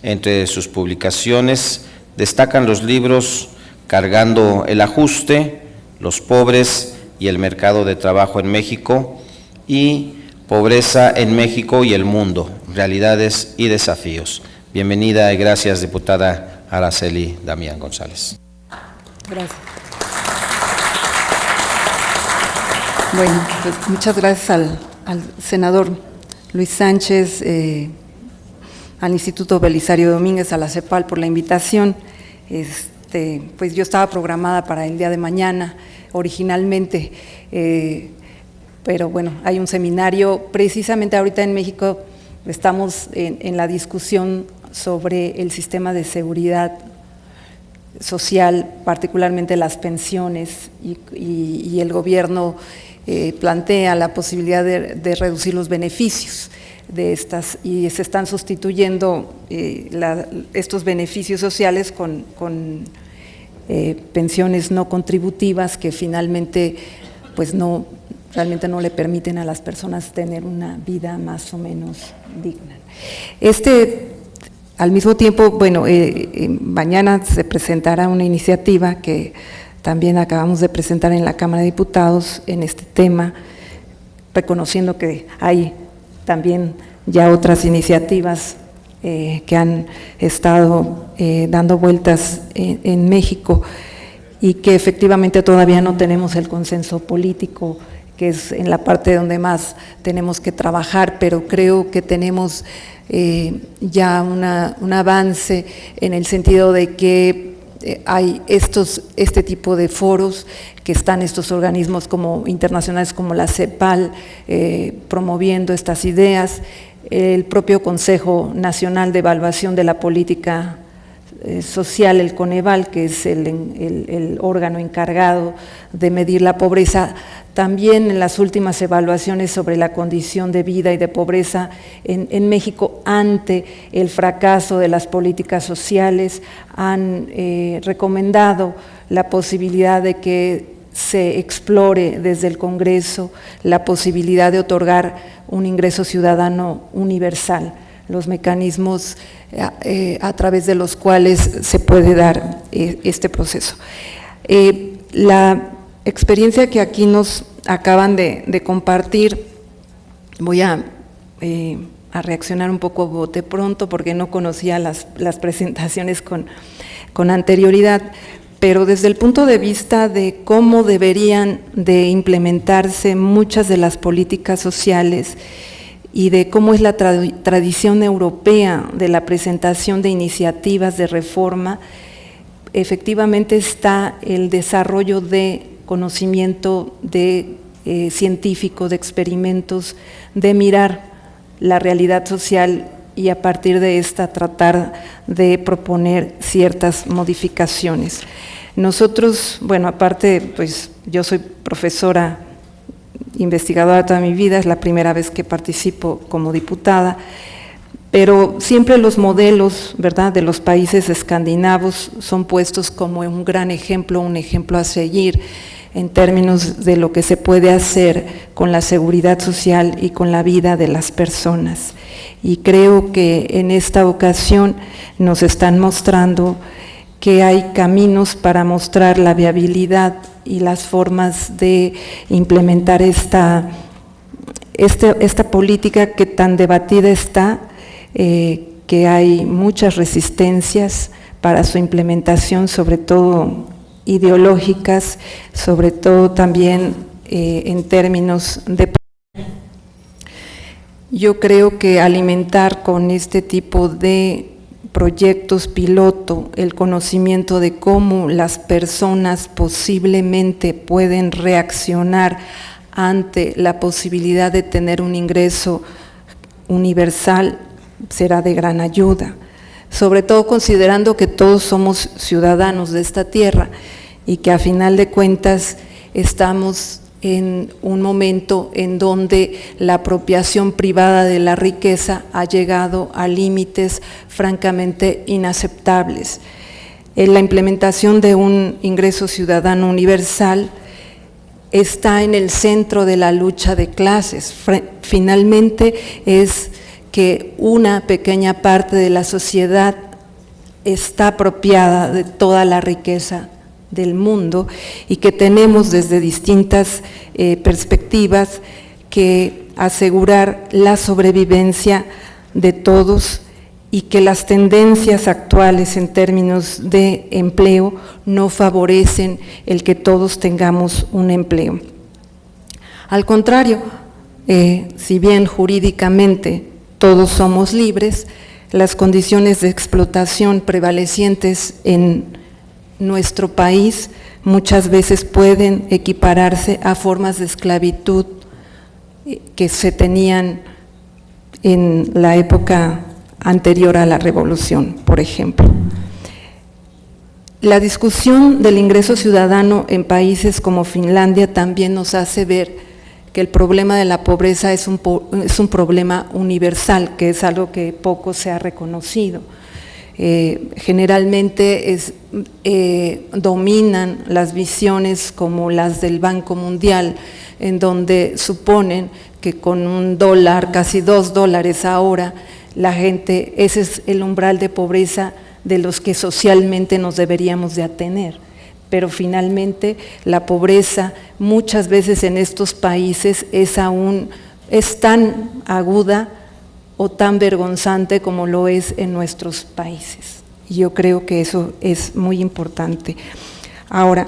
Entre sus publicaciones destacan los libros Cargando el Ajuste, Los Pobres y el Mercado de Trabajo en México y Pobreza en México y el Mundo, Realidades y Desafíos. Bienvenida y gracias, diputada Araceli Damián González. Gracias. Bueno, pues muchas gracias al senador Luis Sánchez, al Instituto Belisario Domínguez, a la CEPAL por la invitación. Pues yo estaba programada para el día de mañana originalmente, pero bueno, hay un seminario precisamente ahorita en México. Estamos en la discusión sobre el sistema de seguridad social, particularmente las pensiones, y el gobierno plantea la posibilidad de reducir los beneficios de estas, y se están sustituyendo estos beneficios sociales con pensiones no contributivas que finalmente pues realmente no le permiten a las personas tener una vida más o menos digna. Al mismo tiempo, bueno, mañana se presentará una iniciativa que también acabamos de presentar en la Cámara de Diputados en este tema, reconociendo que hay también ya otras iniciativas que han estado dando vueltas en México y que efectivamente todavía no tenemos el consenso político, que es en la parte donde más tenemos que trabajar, pero creo que tenemos ya un avance en el sentido de que hay este tipo de foros, que están estos organismos como internacionales como la CEPAL promoviendo estas ideas, el propio Consejo Nacional de Evaluación de la Política Social, el Coneval, que es el órgano encargado de medir la pobreza, también en las últimas evaluaciones sobre la condición de vida y de pobreza en México ante el fracaso de las políticas sociales, han recomendado la posibilidad de que se explore desde el Congreso la posibilidad de otorgar un ingreso ciudadano universal, los mecanismos a través de los cuales se puede dar este proceso. La experiencia que aquí nos acaban de compartir, voy a reaccionar un poco bote pronto porque no conocía las presentaciones con anterioridad, pero desde el punto de vista de cómo deberían de implementarse muchas de las políticas sociales y de cómo es la tradición europea de la presentación de iniciativas de reforma, efectivamente está el desarrollo de conocimiento científico, de experimentos, de mirar la realidad social y a partir de esta tratar de proponer ciertas modificaciones. Nosotros, bueno, aparte, pues yo soy profesora investigadora toda mi vida, es la primera vez que participo como diputada, pero siempre los modelos, ¿verdad?, de los países escandinavos son puestos como un gran ejemplo, un ejemplo a seguir en términos de lo que se puede hacer con la seguridad social y con la vida de las personas. Y creo que en esta ocasión nos están mostrando que hay caminos para mostrar la viabilidad y las formas de implementar esta política que tan debatida está, que hay muchas resistencias para su implementación, sobre todo ideológicas, sobre todo también en términos de… Yo creo que alimentar con este tipo de proyectos piloto el conocimiento de cómo las personas posiblemente pueden reaccionar ante la posibilidad de tener un ingreso universal será de gran ayuda, sobre todo considerando que todos somos ciudadanos de esta tierra y que a final de cuentas estamos en un momento en donde la apropiación privada de la riqueza ha llegado a límites francamente inaceptables. La implementación de un ingreso ciudadano universal está en el centro de la lucha de clases. Finalmente es que una pequeña parte de la sociedad está apropiada de toda la riqueza del mundo y que tenemos desde distintas perspectivas que asegurar la sobrevivencia de todos y que las tendencias actuales en términos de empleo no favorecen el que todos tengamos un empleo. Al contrario, si bien jurídicamente todos somos libres, las condiciones de explotación prevalecientes en nuestro país muchas veces pueden equipararse a formas de esclavitud que se tenían en la época anterior a la Revolución, por ejemplo. La discusión del ingreso ciudadano en países como Finlandia también nos hace ver que el problema de la pobreza es un problema universal, que es algo que poco se ha reconocido. Generalmente dominan las visiones como las del Banco Mundial, en donde suponen que con $1, casi $2 ahora, la gente, ese es el umbral de pobreza de los que socialmente nos deberíamos de atener. Pero finalmente la pobreza muchas veces en estos países es tan aguda o tan vergonzante como lo es en nuestros países. Y yo creo que eso es muy importante. Ahora,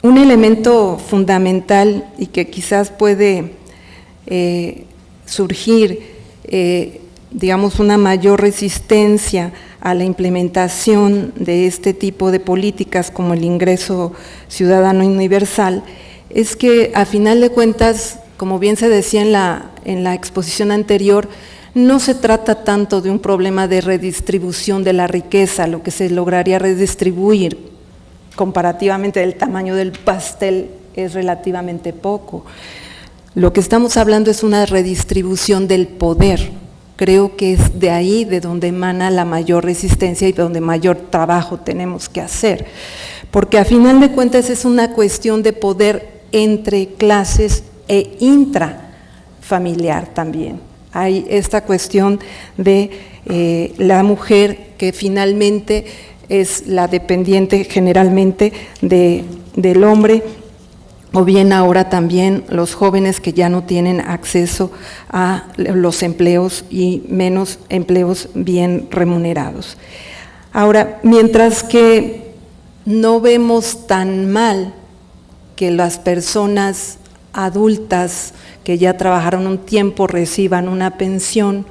un elemento fundamental y que quizás puede surgir, digamos, una mayor resistencia a la implementación de este tipo de políticas como el ingreso ciudadano universal, es que a final de cuentas, como bien se decía en la exposición anterior, no se trata tanto de un problema de redistribución de la riqueza, lo que se lograría redistribuir comparativamente del tamaño del pastel es relativamente poco. Lo que estamos hablando es una redistribución del poder. Creo que es de ahí de donde emana la mayor resistencia y de donde mayor trabajo tenemos que hacer. Porque a final de cuentas es una cuestión de poder entre clases e intrafamiliar también. Hay esta cuestión de la mujer que finalmente es la dependiente generalmente del hombre, o bien ahora también los jóvenes que ya no tienen acceso a los empleos y menos empleos bien remunerados. Ahora, mientras que no vemos tan mal que las personas adultas que ya trabajaron un tiempo reciban una pensión,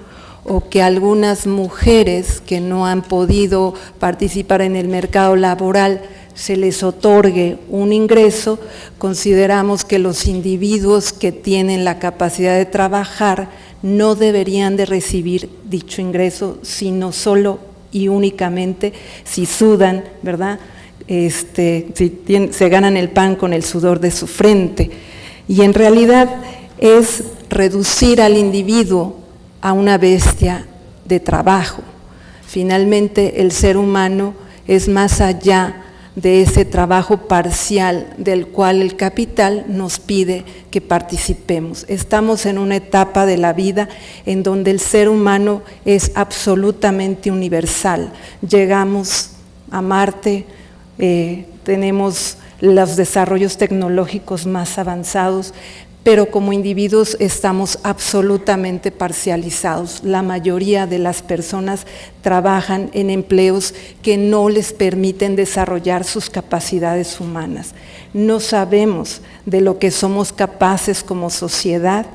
o que algunas mujeres que no han podido participar en el mercado laboral se les otorgue un ingreso, consideramos que los individuos que tienen la capacidad de trabajar no deberían de recibir dicho ingreso, sino solo y únicamente si sudan, ¿verdad? Se ganan el pan con el sudor de su frente. Y en realidad es reducir al individuo a una bestia de trabajo. Finalmente, el ser humano es más allá de ese trabajo parcial del cual el capital nos pide que participemos. Estamos en una etapa de la vida en donde el ser humano es absolutamente universal. Llegamos a Marte, tenemos los desarrollos tecnológicos más avanzados, pero como individuos estamos absolutamente parcializados. La mayoría de las personas trabajan en empleos que no les permiten desarrollar sus capacidades humanas. No sabemos de lo que somos capaces como sociedad.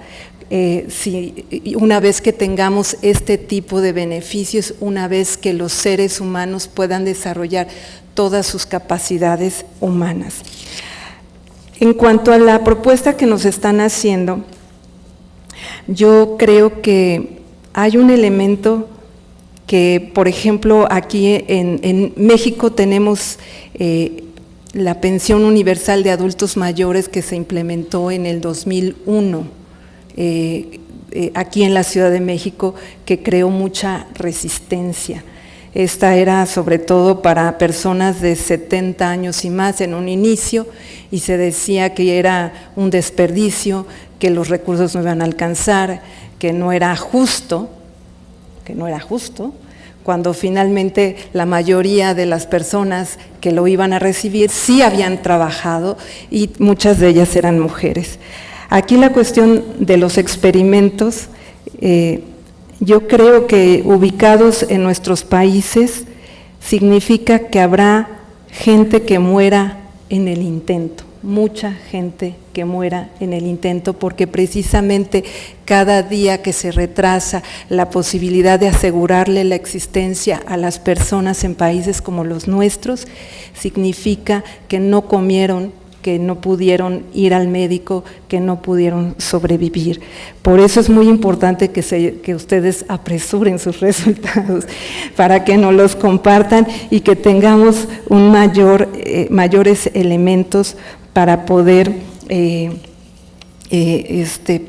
Una vez que tengamos este tipo de beneficios, una vez que los seres humanos puedan desarrollar todas sus capacidades humanas. En cuanto a la propuesta que nos están haciendo, yo creo que hay un elemento que, por ejemplo, aquí en México tenemos la pensión universal de adultos mayores que se implementó en el 2001, aquí en la Ciudad de México, que creó mucha resistencia. Esta era sobre todo para personas de 70 años y más en un inicio, y se decía que era un desperdicio, que los recursos no iban a alcanzar, que no era justo, cuando finalmente la mayoría de las personas que lo iban a recibir sí habían trabajado y muchas de ellas eran mujeres. Aquí la cuestión de los experimentos, yo creo que ubicados en nuestros países significa que habrá gente que muera en el intento, mucha gente que muera en el intento, porque precisamente cada día que se retrasa la posibilidad de asegurarle la existencia a las personas en países como los nuestros, significa que no comieron, que no pudieron ir al médico, que no pudieron sobrevivir. Por eso es muy importante que ustedes apresuren sus resultados, para que nos los compartan y que tengamos mayores elementos para poder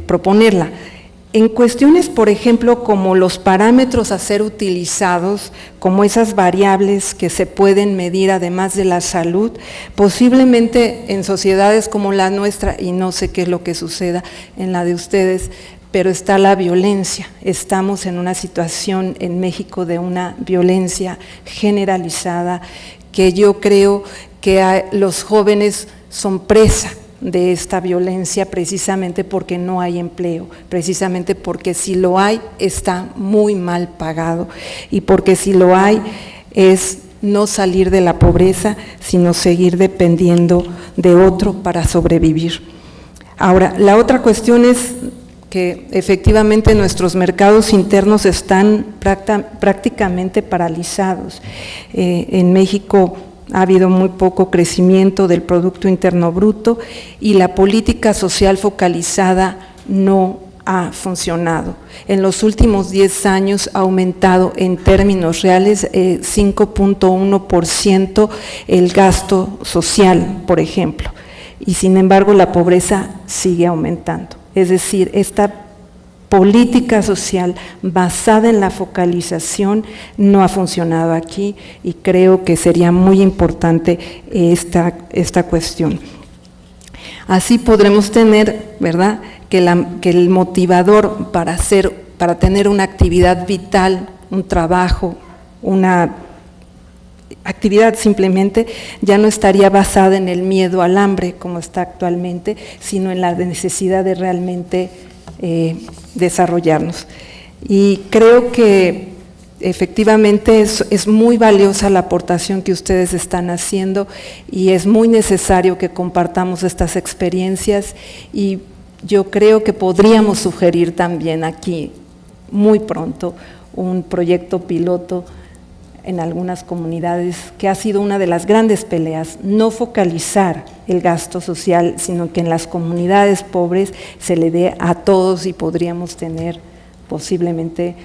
proponerla. En cuestiones, por ejemplo, como los parámetros a ser utilizados, como esas variables que se pueden medir además de la salud, posiblemente en sociedades como la nuestra, y no sé qué es lo que suceda en la de ustedes, pero está la violencia. Estamos en una situación en México de una violencia generalizada que yo creo que los jóvenes son presa de esta violencia precisamente porque no hay empleo, precisamente porque si lo hay está muy mal pagado y porque si lo hay es no salir de la pobreza, sino seguir dependiendo de otro para sobrevivir. Ahora, la otra cuestión es que efectivamente nuestros mercados internos están prácticamente paralizados. En México ha habido muy poco crecimiento del Producto Interno Bruto y la política social focalizada no ha funcionado. En los últimos 10 años ha aumentado en términos reales 5.1% el gasto social, por ejemplo, y sin embargo la pobreza sigue aumentando. Es decir, esta política social basada en la focalización no ha funcionado aquí y creo que sería muy importante esta cuestión. Así podremos tener, ¿verdad?, que el motivador para tener una actividad vital, un trabajo, una actividad simplemente, ya no estaría basada en el miedo al hambre como está actualmente, sino en la necesidad de realmente desarrollarnos. Y creo que efectivamente es muy valiosa la aportación que ustedes están haciendo y es muy necesario que compartamos estas experiencias, y yo creo que podríamos sugerir también aquí muy pronto un proyecto piloto en algunas comunidades, que ha sido una de las grandes peleas, no focalizar el gasto social, sino que en las comunidades pobres se le dé a todos, y podríamos tener posiblemente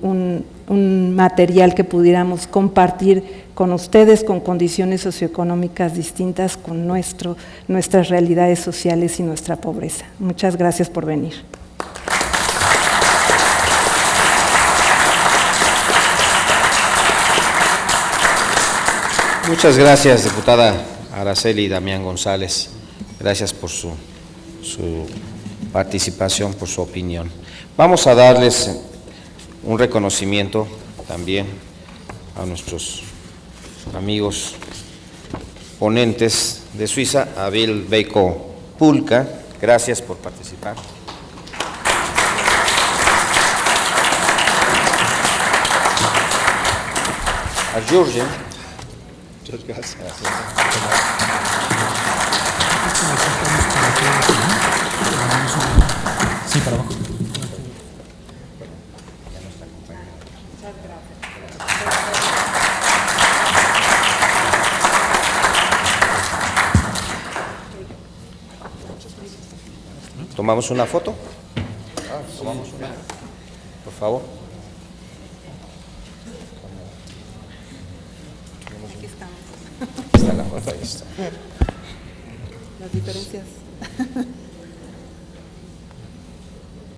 un material que pudiéramos compartir con ustedes con condiciones socioeconómicas distintas, con nuestras realidades sociales y nuestra pobreza. Muchas gracias por venir. Muchas gracias, diputada Araceli Damián González. Gracias por su participación, por su opinión. Vamos a darles un reconocimiento también a nuestros amigos ponentes de Suiza, a Wilweiko Pulka. Gracias por participar. A George. Muchas gracias. Sí, para abajo. ¿Tomamos una foto? Tomamos una, por favor. Aquí estamos. Está la foto, ahí está. Las diferencias.